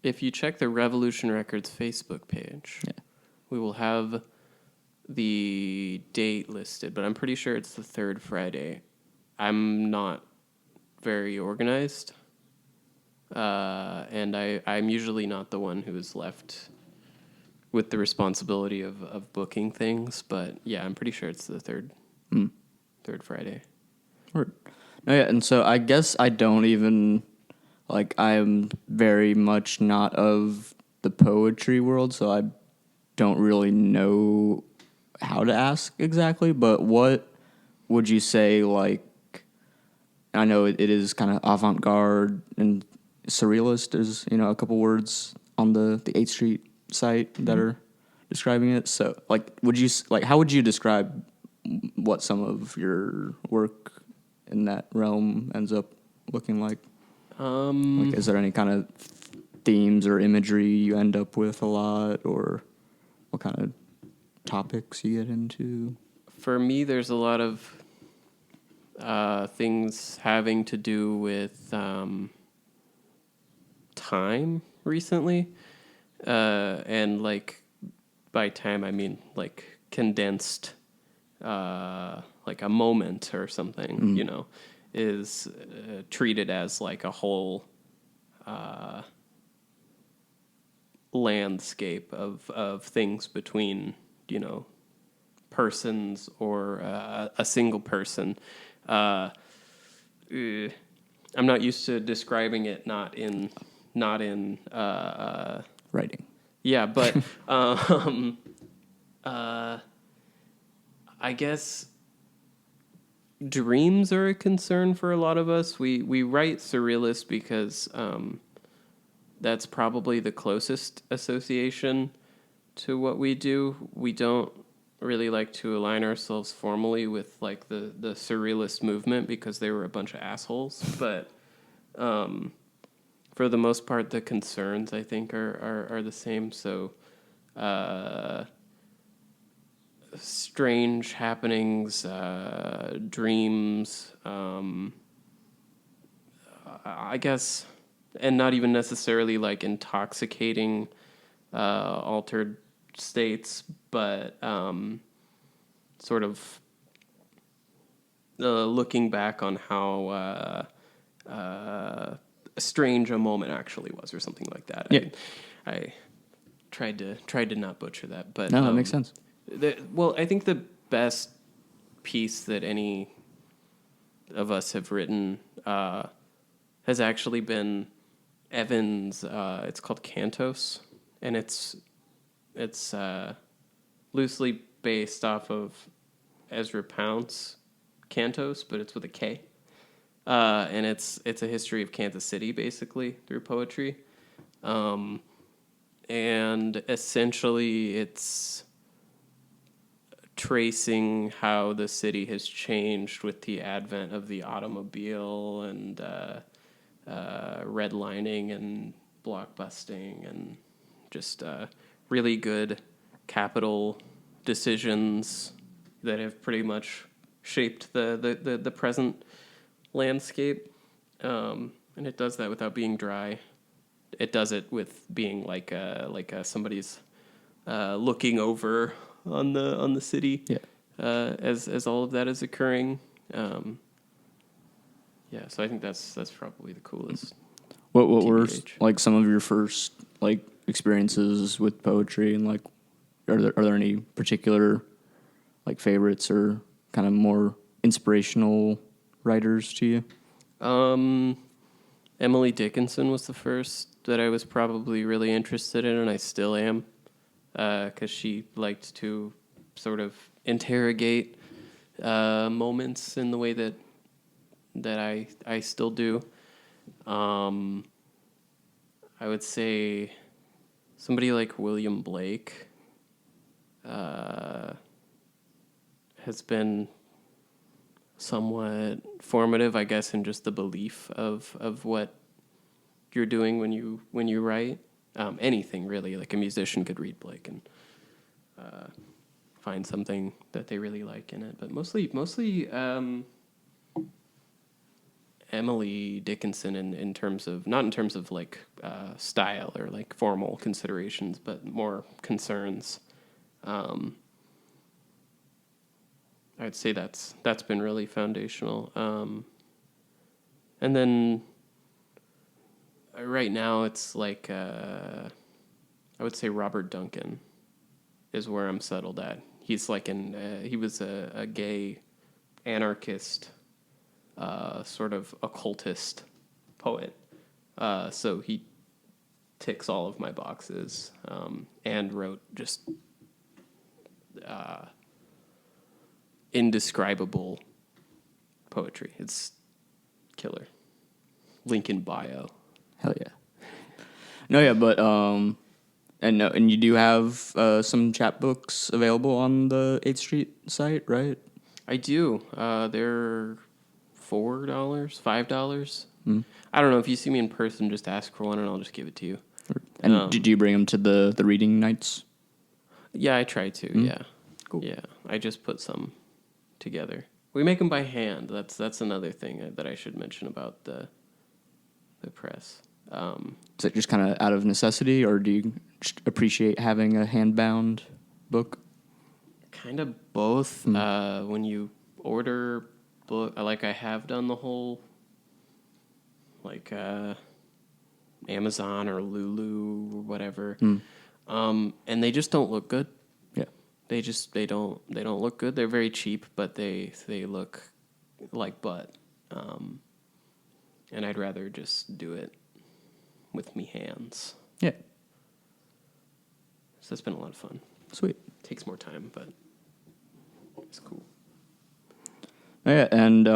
If you check the Revolution Records Facebook page, we will have the date listed, but I'm pretty sure it's the third Friday. I'm not very organized, and I'm usually not the one who is left with the responsibility of booking things, but yeah, I'm pretty sure it's the third Friday. Word. Oh, yeah, and so I guess I don't even, like, I'm very much not of the poetry world, so I don't really know how to ask exactly, but what would you say, like, I know it is kind of avant-garde and surrealist, there's, a couple words on the 8th Street site that are describing it, so, like, how would you describe what some of your work in that realm ends up looking like? Like, is there any kind of themes or imagery you end up with a lot, or what kind of topics you get into? For me, there's a lot of things having to do with time recently, and like by time I mean like condensed, like a moment or something, is treated as like a whole landscape of things between, persons or a single person. I'm not used to describing it not in Writing. yeah, but I guess dreams are a concern for a lot of us. We write surrealist because that's probably the closest association to what we do. We don't really like to align ourselves formally with like the surrealist movement because they were a bunch of assholes. But for the most part, the concerns I think are the same. So strange happenings, dreams, I guess, and not even necessarily like intoxicating, altered states, but sort of looking back on how strange a moment actually was, or something like that. Yeah. I tried to not butcher that, but No, that makes sense. Well, I think the best piece that any of us have written has actually been Evan's. It's called Cantos, and it's loosely based off of Ezra Pound's Cantos, but it's with a K. And it's a history of Kansas City, basically, through poetry. And essentially it's tracing how the city has changed with the advent of the automobile and redlining and blockbusting and just really good capital decisions that have pretty much shaped the present landscape. And it does that without being dry. It does it with being like somebody's looking over on the city. Yeah. As all of that is occurring. Yeah, so I think that's probably the coolest. What were TBH. like some of your first like experiences with poetry, and like are there any particular like favorites or kind of more inspirational writers to you? Emily Dickinson was the first that I was probably really interested in, and I still am, because she liked to sort of interrogate moments in the way that I still do. I would say somebody like William Blake has been somewhat formative, I guess, in just the belief of what you're doing when you write. Anything really, like a musician could read Blake and find something that they really like in it. But mostly Emily Dickinson in terms of, not in terms of like style or like formal considerations, but more concerns. I'd say that's been really foundational. And then right now it's like I would say Robert Duncan is where I'm settled at. He's like he was a gay anarchist, sort of occultist poet. So he ticks all of my boxes, and wrote just indescribable poetry. It's killer. Link in bio. Hell yeah. No, yeah, but and you do have some chapbooks available on the 8th Street site, right? I do. They're $4, $5. I don't know. If you see me in person, just ask for one and I'll just give it to you. And did you bring them to the reading nights? Yeah, I try to. Yeah, Cool. Yeah, I just put some together. We make them by hand. That's another thing that I should mention about the press. Is it just kind of out of necessity, or do you just appreciate having a hand-bound book? Kind of both. When you order book, like I have done the whole, like Amazon or Lulu or whatever, and they just don't look good. Yeah. They don't look good. They're very cheap, but they look like butt. And I'd rather just do it with me hands. Yeah. So that's been a lot of fun. Sweet. Takes more time, but it's cool. Yeah, and I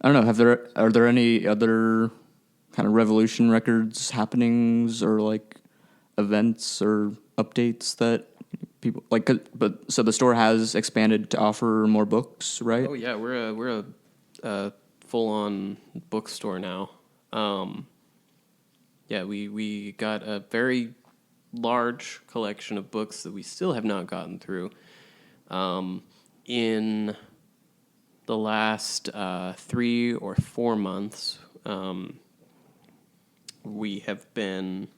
don't know. Are there any other kind of Revolution Records happenings or like events or updates that people like? But so the store has expanded to offer more books, right? Oh yeah, we're a full on bookstore now. Yeah, we got a very large collection of books that we still have not gotten through. In the last 3 or 4 months, we have been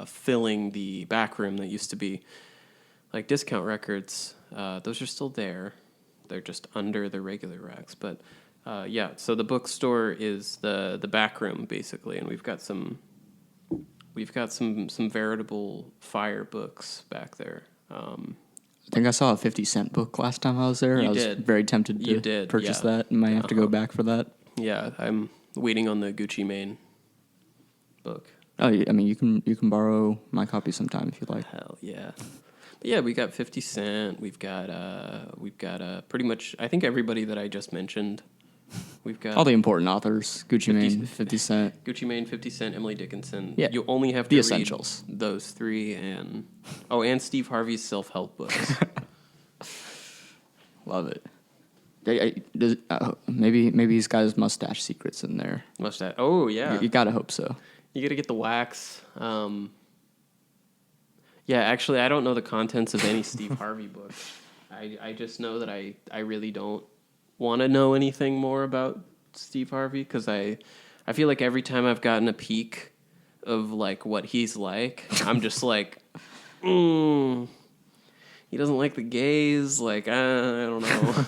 filling the back room that used to be like discount records. Those are still there. They're just under the regular racks. But yeah, so the bookstore is the back room basically, and we've got some veritable fire books back there. I think I saw a 50-cent book last time I was there. I was very tempted to purchase that, and might have to go back for that. Yeah, I'm waiting on the Gucci Mane book. Oh, I mean, you can borrow my copy sometime if you'd like. Hell yeah. But yeah, we got 50 Cent. We've got pretty much, I think everybody that I just mentioned. We've got all the important authors: Gucci Mane, 50 Cent, Gucci Mane, 50 Cent, Emily Dickinson. Yeah, you only have to read essentials. Those three, and Steve Harvey's self-help books. Love it. Maybe he's got his mustache secrets in there. Mustache. Oh yeah. You gotta hope so. You gotta get the wax. Yeah, actually, I don't know the contents of any Steve Harvey book. I just know that I really don't want to know anything more about Steve Harvey, because I feel like every time I've gotten a peek of like what he's like, I'm just like, he doesn't like the gays. Like, I don't know.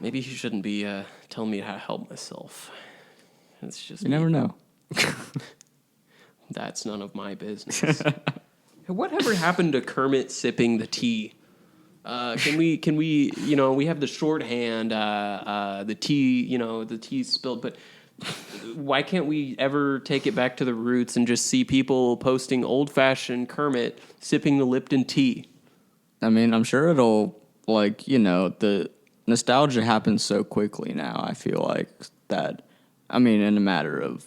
Maybe he shouldn't be telling me how to help myself. It's just you never know. That's none of my business. Whatever happened to Kermit sipping the tea? Can we, we have the shorthand, the tea, the tea's spilled, but why can't we ever take it back to the roots and just see people posting old-fashioned Kermit sipping the Lipton tea? I mean, I'm sure it'll, the nostalgia happens so quickly now, I feel like, that, in a matter of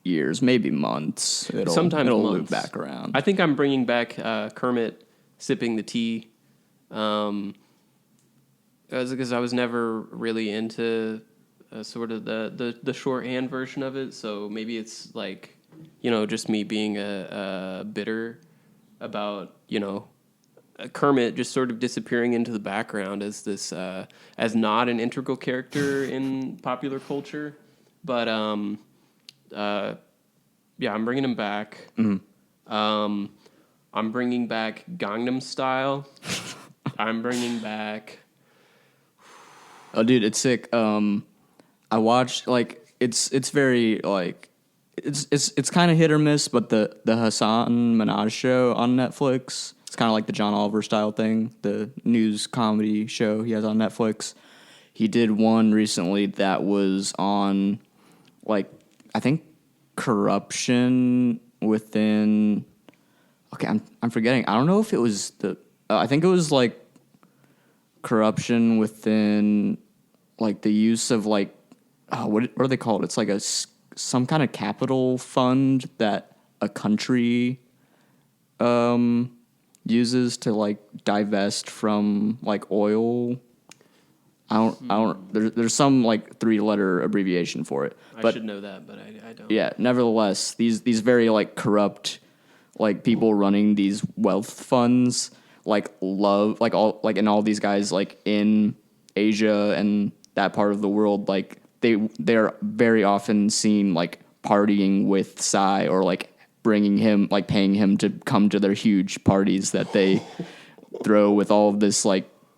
years, maybe months, it'll loop back around. I think I'm bringing back Kermit sipping the tea. Because I was never really into sort of the shorthand version of it, so maybe it's like, just me being a bitter about, Kermit just sort of disappearing into the background as this as not an integral character in popular culture, but yeah, I'm bringing him back. Mm-hmm. I'm bringing back Gangnam Style. I'm bringing back. Oh, dude, it's sick. I watched it's very it's kind of hit or miss, but the Hasan Minhaj show on Netflix, it's kind of like the John Oliver style thing, the news comedy show he has on Netflix. He did one recently that was on I think corruption within. Okay, I'm forgetting. I don't know if it was I think it was corruption within the use of what are they called? It's like some kind of capital fund that a country uses to divest from oil. I don't. There's some 3-letter abbreviation for it. I should know that, but I don't. Yeah. Nevertheless, these very corrupt people running these wealth funds love and all these guys in Asia and that part of the world they're very often seen partying with Psy or bringing him paying him to come to their huge parties that they throw with all of this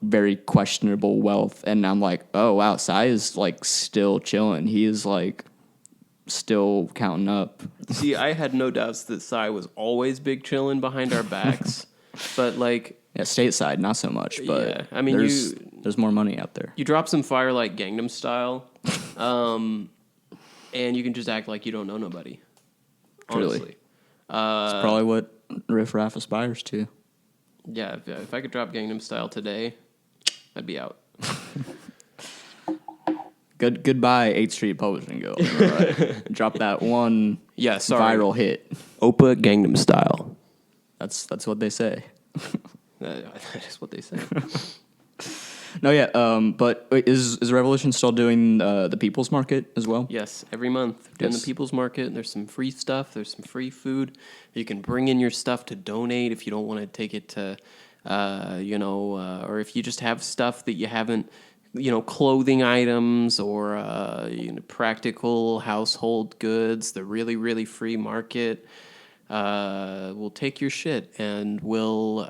very questionable wealth. And I'm oh wow, Psy is still chilling. He is still counting up. See, I had no doubts that Psy was always big chillin' behind our backs, but yeah, stateside not so much. But yeah, I mean There's more money out there. You drop some fire like Gangnam Style, and you can just act like you don't know nobody. Truly. Honestly. It's probably what Riff Raff aspires to. Yeah, if I could drop Gangnam Style today, I'd be out. Goodbye, 8th Street Publishing Guild. All right. Drop that one viral hit. Oppa Gangnam Style. That's what they say. That is what they say. No, yeah. But wait, is Revolution still doing the People's Market as well? Yes, every month doing the People's Market. There's some free stuff. There's some free food. You can bring in your stuff to donate if you don't want to take it to, or if you just have stuff that you haven't, clothing items or practical household goods. The really, really free market. We'll take your shit and we'll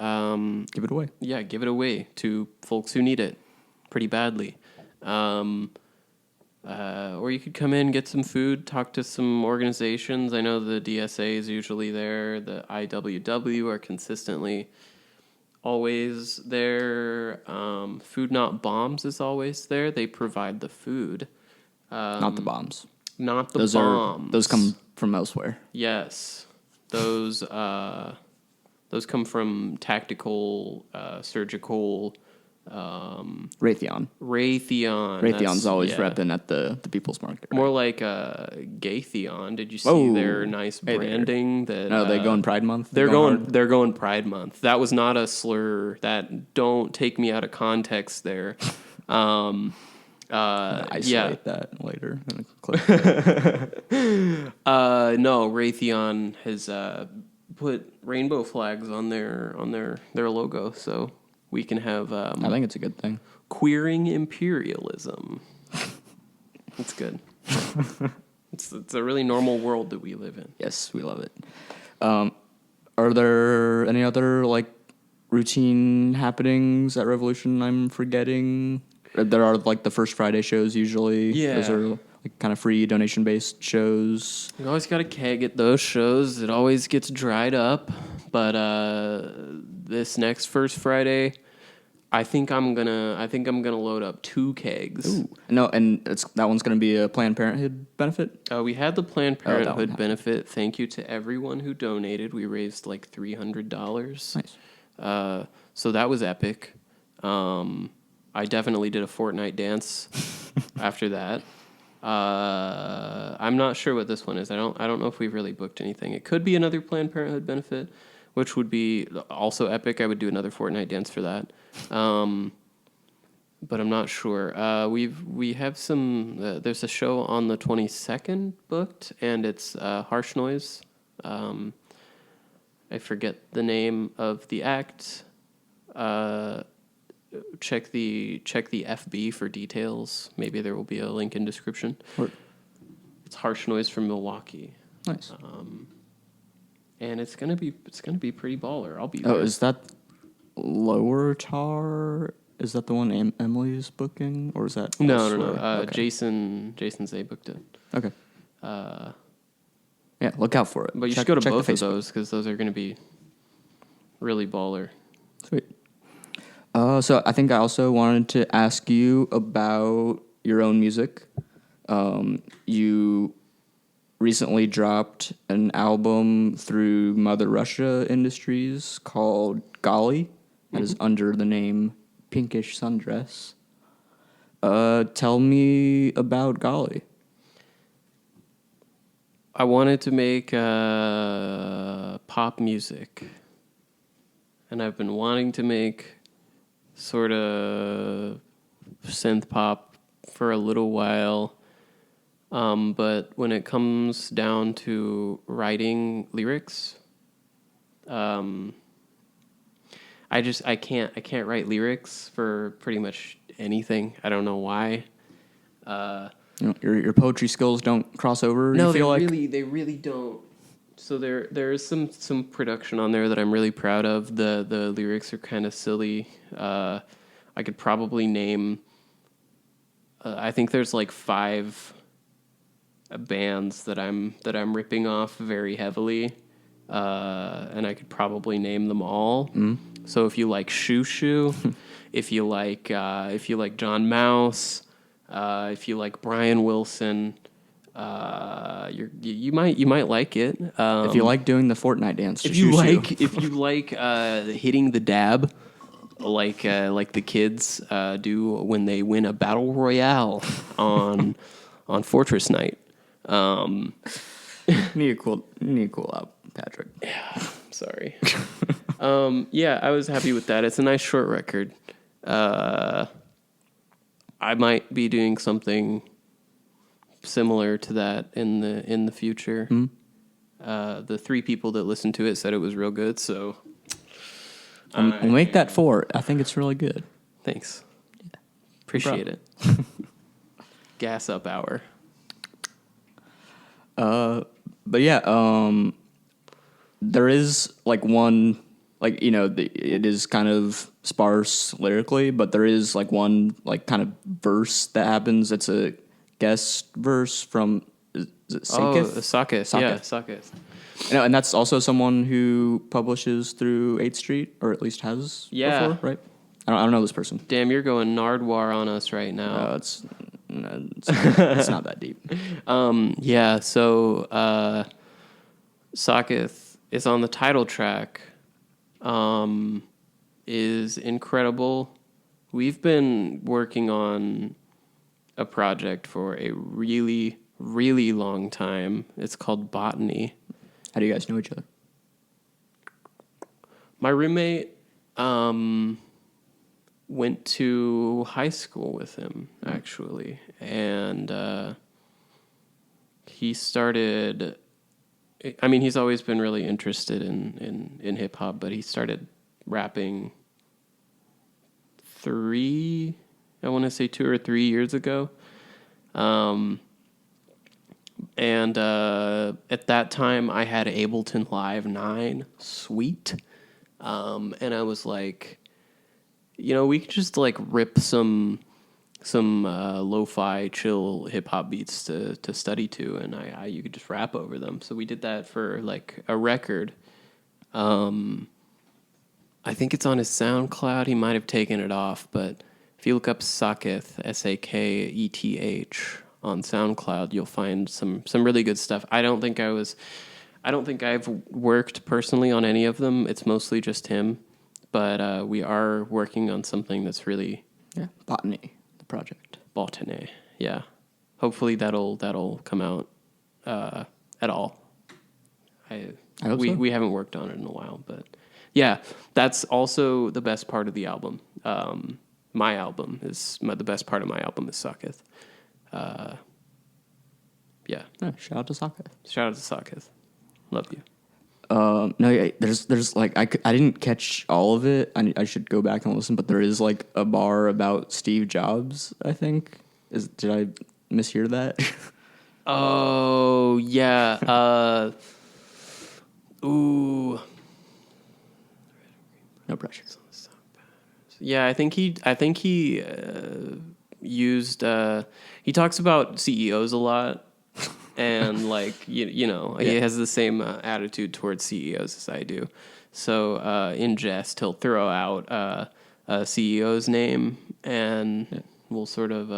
Give it away. Yeah, give it away to folks who need it pretty badly. Or you could come in, get some food, talk to some organizations. I know the DSA is usually there. The IWW are consistently always there. Food Not Bombs is always there. They provide the food. Not the bombs. Not the Those bombs. Those come from elsewhere. Yes. Those come from tactical, surgical. Raytheon. Raytheon's always repping at the People's Market. Right? More like Gaytheon. Did you see their nice branding? No, they going Pride Month. They're going Pride Month. That was not a slur. Don't take me out of context there. Isolate that later in a clip. No, Raytheon has put rainbow flags on their logo, so we can have. I think it's a good thing. Queering imperialism. It's good. It's a really normal world that we live in. Yes, we love it. Are there any other routine happenings at Revolution I'm forgetting? There are the First Friday shows usually. Yeah. Those are kind of free donation based shows. You always got a keg at those shows. It always gets dried up. But this next First Friday, I think I'm gonna load up 2 kegs. Ooh. No, and that one's gonna be a Planned Parenthood benefit? We had the Planned Parenthood benefit. Thank you to everyone who donated. We raised $300. Nice. So that was epic. I definitely did a Fortnite dance after that. I'm not sure what this one is. I don't know if we've really booked anything. It could be another Planned Parenthood benefit, which would be also epic. I would do another Fortnite dance for that. But I'm not sure. We have some. There's a show on the 22nd booked, and it's Harsh Noise. I forget the name of the act. Check the FB for details. Maybe there will be a link in description. It's Harsh Noise from Milwaukee. Nice. And it's gonna be pretty baller. I'll be there. Oh, is that Lower Tar? Is that the one Emily's booking, or is that No. Okay. Jason Zay booked it. Okay. Yeah, look out for it. But you should go to both of those because those are gonna be really baller. Sweet. So I think I also wanted to ask you about your own music. You recently dropped an album through Mother Russia Industries called Golly. That is under the name Pinkish Sundress. Tell me about Golly. I wanted to make pop music, and I've been wanting to make sort of synth pop for a little while. But when it comes down to writing lyrics, I can't write lyrics for pretty much anything. I don't know why. Your poetry skills don't cross over. No, you feel they really don't. So there is some production on there that I'm really proud of. The lyrics are kind of silly. I could probably name. I think there's 5 bands that I'm ripping off very heavily, and I could probably name them all. So if you like Shoo Shoo, if you like John Mouse, if you like Brian Wilson, you might like it. If you like doing the Fortnite dance, to if you Shoo-Shoo. like hitting the dab, like the kids do when they win a battle royale on Fortress Night. Need to cool out, Patrick. Sorry. Yeah, I was happy with that. It's a nice short record. I might be doing something similar to that in the future. Mm-hmm. The 3 people that listened to it said it was real good, so We'll make that 4. I think it's really good. thanks. Appreciate it. Gas up hour. But yeah, there is like one, like, you know, it is kind of sparse lyrically, but there is like one like kind of verse that happens. It's a guest verse from is it Sakith? Sakith. Yeah, Sakith. No, and that's also someone who publishes through 8th Street, or at least has before, right? I don't know this person. Damn, you're going Nardwar on us right now. It's not that deep. Yeah, so Sakith is on the title track. Is incredible. We've been working on a project for a really, really long time. It's called Botany. How do you guys know each other? My roommate went to high school with him, actually. And he started... I mean, he's always been really interested in hip-hop, but he started rapping 2 or 3 years ago. And at that time, I had Ableton Live 9. Sweet. And I was like, you know, we could just like rip some lo-fi chill hip-hop beats to study to, and you could just rap over them. So we did that for like a record. I think it's on his SoundCloud. He might have taken it off, but if you look up Saketh, Saketh, on SoundCloud, you'll find some really good stuff. I don't think I've worked personally on any of them. It's mostly just him, but we are working on something that's really Botany, the project. Botany, yeah. Hopefully that'll come out at all. I hope so. We haven't worked on it in a while, but yeah, that's also the best part of the album. My album is the best part of my album is Saketh. Yeah. Shout out to Sakith. Shout out to Sakith. Love you. No, yeah, there's like I didn't catch all of it. I should go back and listen, but there is like a bar about Steve Jobs. I think did I mishear that? Oh yeah. Ooh. No pressure. Yeah, I think he used. He talks about CEOs a lot. And like you know, he has the same attitude towards CEOs as I do. So in jest, he'll throw out a CEO's name, and we'll sort of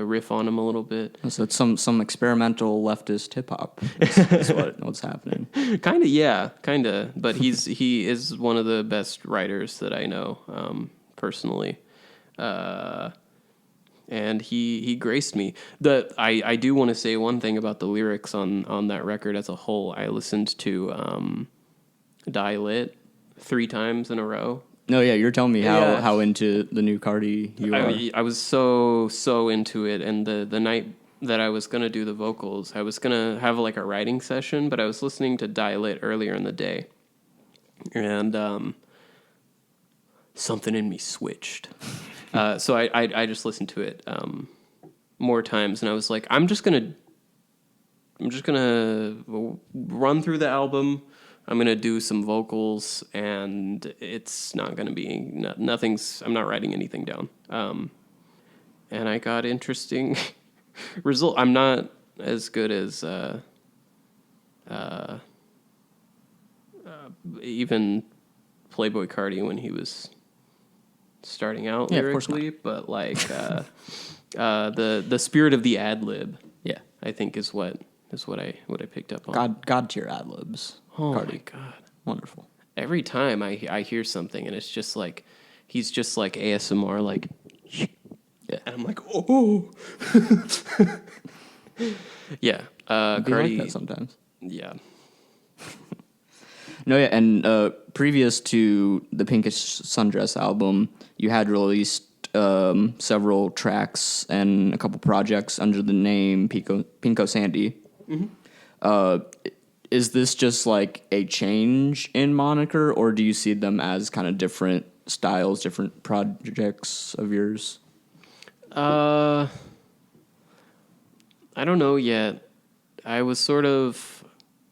riff on him a little bit. So it's some experimental leftist hip hop. That's what's happening. Kinda. But he is one of the best writers that I know personally. And he graced me. I do want to say one thing about the lyrics on that record as a whole. I listened to Die Lit 3 times in a row. No, yeah, you're telling me how into the new Cardi you are. I was so into it, and the night that I was gonna do the vocals, I was gonna have like a writing session, but I was listening to Die Lit earlier in the day, and something in me switched. So I just listened to it more times, and I was like, I'm just gonna run through the album. I'm gonna do some vocals, and it's not gonna be nothing's. I'm not writing anything down. And I got interesting result. I'm not as good as even Playboi Carti when he was starting out Yeah, of course lyrically, but like the spirit of the ad lib, Yeah. I think is what I picked up on. God tier ad libs. Oh Cardi. my god! Wonderful. Every time I hear something and it's just like he's just like ASMR, like, Yeah. and I'm like, oh, yeah. Be like Cardi, that sometimes. yeah. No, yeah, and previous to the Pinkish Sundress album, you had released several tracks and a couple projects under the name Pinko Sandy. Is this just like a change in moniker, or do you see them as kind of different styles, different projects of yours? I don't know yet. I was sort of,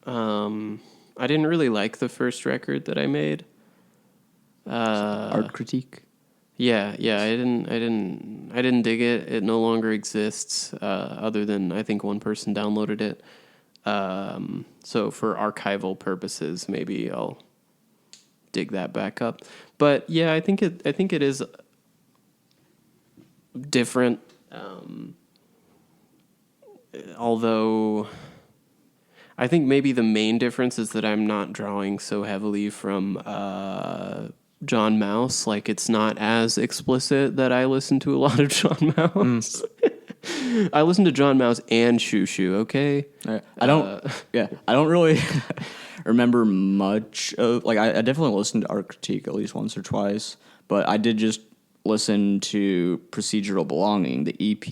I didn't really like the first record that I made. Art critique? Yeah, I didn't dig it. It no longer exists, other than I think one person downloaded it. So for archival purposes, maybe I'll dig that back up. But yeah, I think it is different. Although I think maybe the main difference is that I'm not drawing so heavily from John Mouse. Like, it's not as explicit that I listen to a lot of John Mouse. I listen to John Mouse and Shoo Shoo, okay? I don't really remember much of, like, I definitely listened to Art Critique at least once or twice, but I did just listen to Procedural Belonging, the EP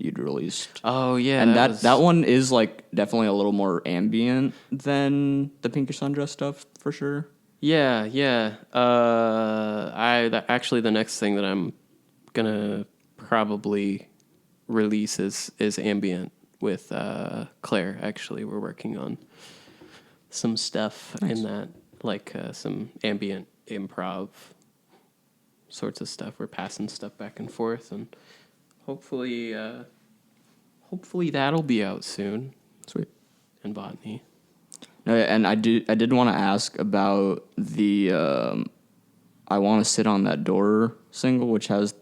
you'd released. Oh, yeah. And that one is, like, definitely a little more ambient than the Pinkish Sundress stuff, for sure. Yeah. Actually, the next thing that I'm gonna probably release is ambient with Claire. Actually, we're working on some stuff in that, like some ambient improv sorts of stuff. We're passing stuff back and forth, and hopefully that'll be out soon. Sweet. And Botany. No, and I did want to ask about the I Want to Sit on That Door single, which has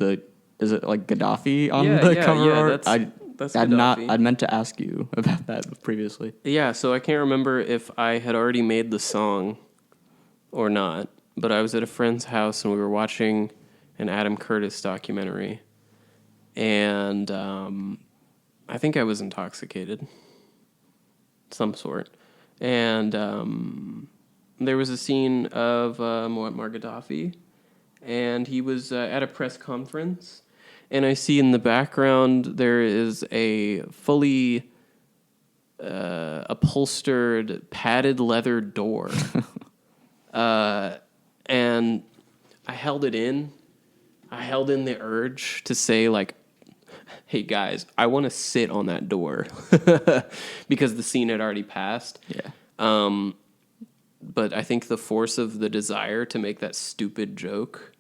is it like Gaddafi on the cover art? That's Gaddafi. I'd meant to ask you about that previously. Yeah, so I can't remember if I had already made the song or not, but I was at a friend's house and we were watching an Adam Curtis documentary, and I think I was intoxicated, some sort, and there was a scene of Muammar Gaddafi, and he was at a press conference, and I see in the background there is a fully upholstered, padded leather door. And I held it in. I held in the urge to say, like, hey, guys, I want to sit on that door. Because the scene had already passed. Yeah. But I think the force of the desire to make that stupid joke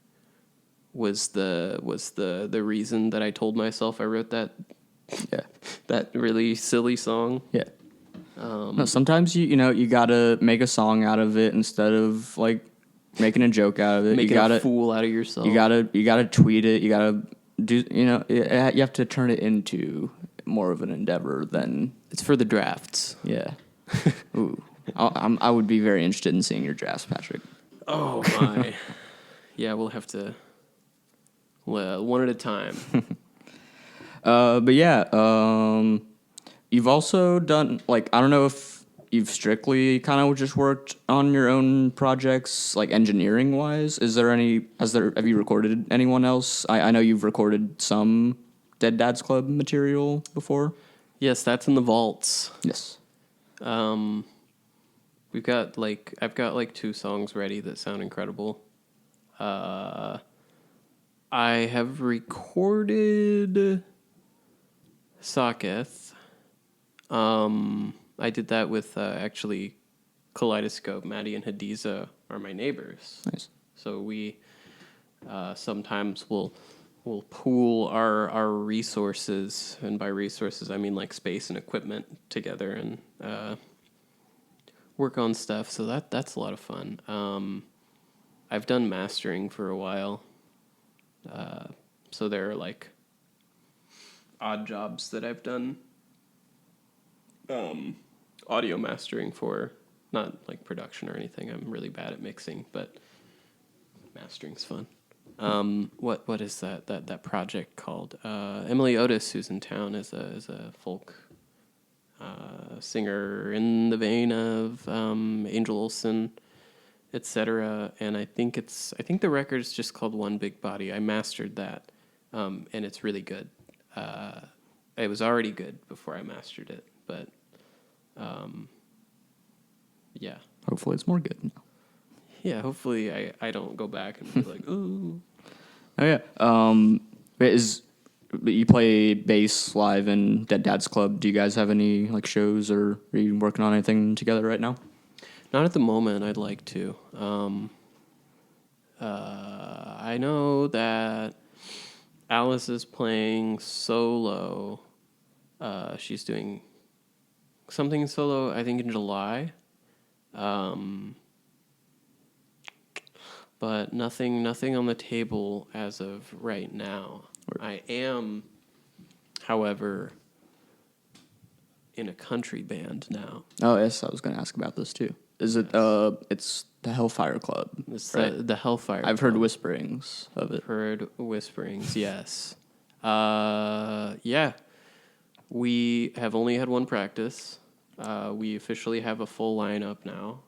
was the reason that I told myself I wrote that that really silly song. Yeah. No, sometimes you gotta make a song out of it instead of like making a joke out of it. Making a fool out of yourself. You gotta tweet it. You gotta do. You have to turn it into more of an endeavor than It's for the drafts. Yeah. Ooh. I would be very interested in seeing your drafts, Patrick. Oh my. Yeah, we'll have to one at a time. But yeah, you've also done, like, I don't know if you've strictly kind of just worked on your own projects, like engineering wise. Have you recorded anyone else? I know you've recorded some Dead Dad's Club material before. Yes, that's in the vaults. Yes. I've got like 2 songs ready that sound incredible. I have recorded Saketh. I did that with actually Kaleidoscope. Maddie and Hadiza are my neighbors. Nice. So we sometimes will pool our resources, and by resources I mean like space and equipment together, and work on stuff. So that's a lot of fun. I've done mastering for a while. So there are like odd jobs that I've done audio mastering for, not like production or anything. I'm really bad at mixing, but mastering's fun. What is that project called? Emily Otis, who's in town, is a folk singer in the vein of Angel Olsen, etc. And I think the record's just called One Big Body. I mastered that, and it's really good. It was already good before I mastered it, but yeah. Hopefully it's more good now. Yeah, hopefully I don't go back and be like, ooh. Oh yeah. You play bass live in Dead Dad's Club? Do you guys have any like shows, or are you working on anything together right now? Not at the moment. I'd like to. I know that Alice is playing solo. She's doing something solo, I think, in July. But nothing on the table as of right now. I am, however, in a country band now. Oh yes, I was going to ask about this too. Is it? It's the Hellfire Club. It's right? the Hellfire I've heard Club. whisperings of it. Heard whisperings, yes. Yeah. We have only had one practice. We officially have a full lineup now.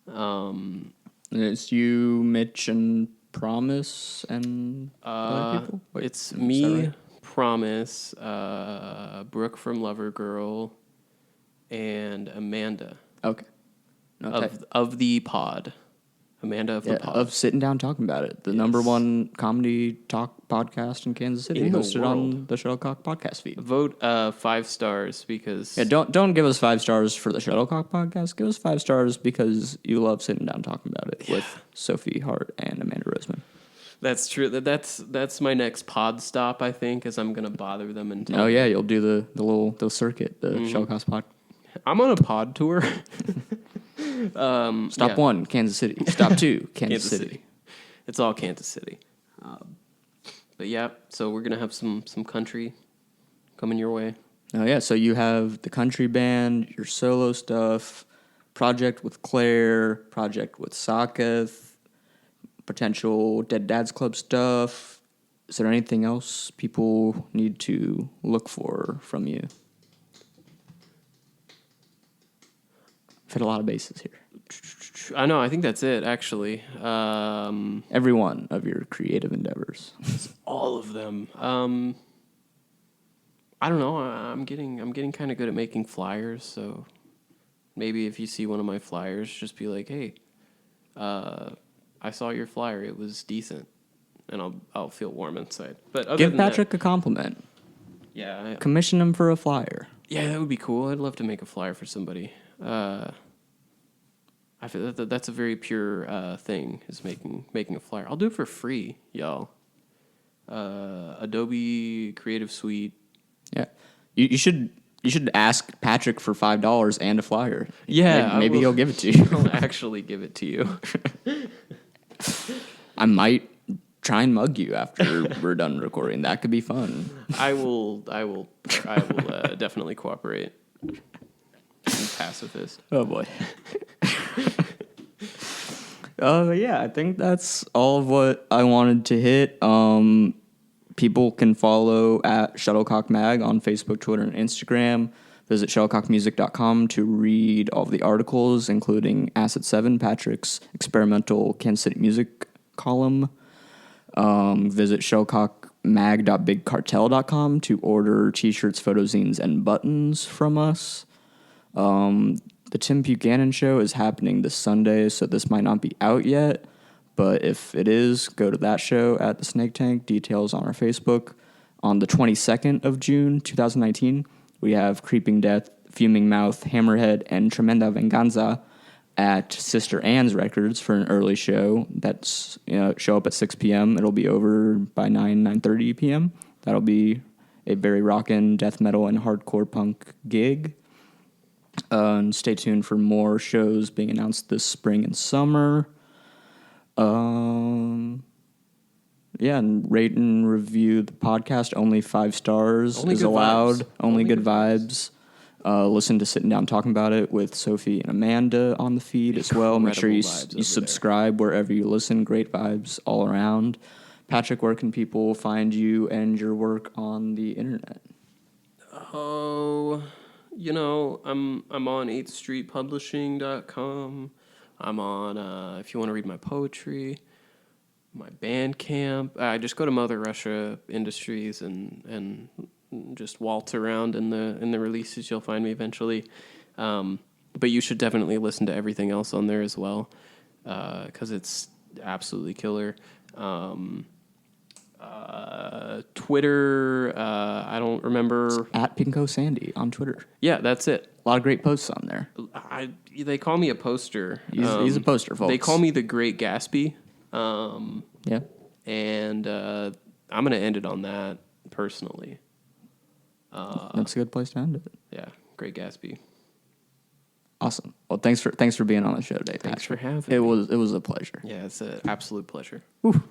And it's you, Mitch, and Promise, and other people? Wait, It's is me, that right? Promise, Brooke from Lover Girl, and Amanda Okay. No, of the pod. Amanda of the pod. of sitting down talking about it. The number one comedy talk podcast in Kansas City, In the hosted world. on the Shuttlecock podcast feed. Vote 5 stars because Yeah, don't give us 5 stars for the Shuttlecock podcast. Give us 5 stars because you love sitting down talking about it with Sophie Hart and Amanda Roseman. that's true. That's my next pod stop. I think, as I'm gonna bother them until. Oh yeah, you'll do the circuit, the Shuttlecock pod. I'm on a pod tour. Stop 1, Kansas City. Stop 2, Kansas City. It's all Kansas City. But yeah, so we're gonna have some country coming your way. Oh yeah, so you have the country band, your solo stuff, project with Claire, project with Saketh, potential Dead Dad's Club stuff. Is there anything else people need to look for from you? I've hit a lot of bases here. I know. I think that's it. Actually, Every one of your creative endeavors. all of them. I don't know. I'm getting kind of good at making flyers. So maybe if you see one of my flyers, just be like, "Hey, I saw your flyer. It was decent," and I'll feel warm inside. But other Give than Patrick a compliment. that, yeah, Commission him for a flyer. yeah, that would be cool. I'd love to make a flyer for somebody. I feel that's a very pure thing, is making a flyer. I'll do it for free, y'all. Adobe Creative Suite. Yeah, you should ask Patrick for $5 and a flyer. Yeah, maybe he'll give it to you. I'll actually give it to you. I might try and mug you after we're done recording. That could be fun. I will definitely cooperate. I'm pacifist. Oh boy. Yeah, I think that's all of what I wanted to hit. People can follow at Shuttlecock Mag on Facebook, Twitter, and Instagram. Visit shuttlecockmusic.com to read all of the articles, including Acid 7, Patrick's experimental Kansas City music column. Visit shuttlecockmag.bigcartel.com to order t-shirts, photozines, and buttons from us. The Tim Buchanan show is happening this Sunday, so this might not be out yet. But if it is, go to that show at the Snake Tank. Details on our Facebook. On the 22nd of June, 2019, we have Creeping Death, Fuming Mouth, Hammerhead, and Tremenda Venganza at Sister Anne's Records for an early show. That's show up at 6 p.m. It'll be over by 9:30 p.m. That'll be a very rockin' death metal and hardcore punk gig. And stay tuned for more shows being announced this spring and summer. Yeah, and rate and review the podcast. Only 5 stars Only is good allowed. vibes. Only good vibes. Listen to Sitting Down Talking About It with Sophie and Amanda on the feed as well. Make sure you Incredible vibes over subscribe wherever you listen. Great vibes all around. Patrick, where can people find you and your work on the internet? Oh, I'm on 8thstreetpublishing.com. I'm on, if you want to read my poetry, my Bandcamp. Just go to Mother Russia Industries and just waltz around in the releases. You'll find me eventually. But you should definitely listen to everything else on there as well, because it's absolutely killer. Twitter, I don't remember. At Pinko Sandy on Twitter. Yeah, that's it. A lot of great posts on there. They call me a poster. He's a poster, folks. They call me the Great Gatsby. Yeah. And I'm going to end it on that personally. That's a good place to end it. Yeah, Great Gatsby. Awesome. Well, thanks for being on the show today, Patrick. Thanks for having me. It me. was a pleasure. Yeah, it's an absolute pleasure. Whew.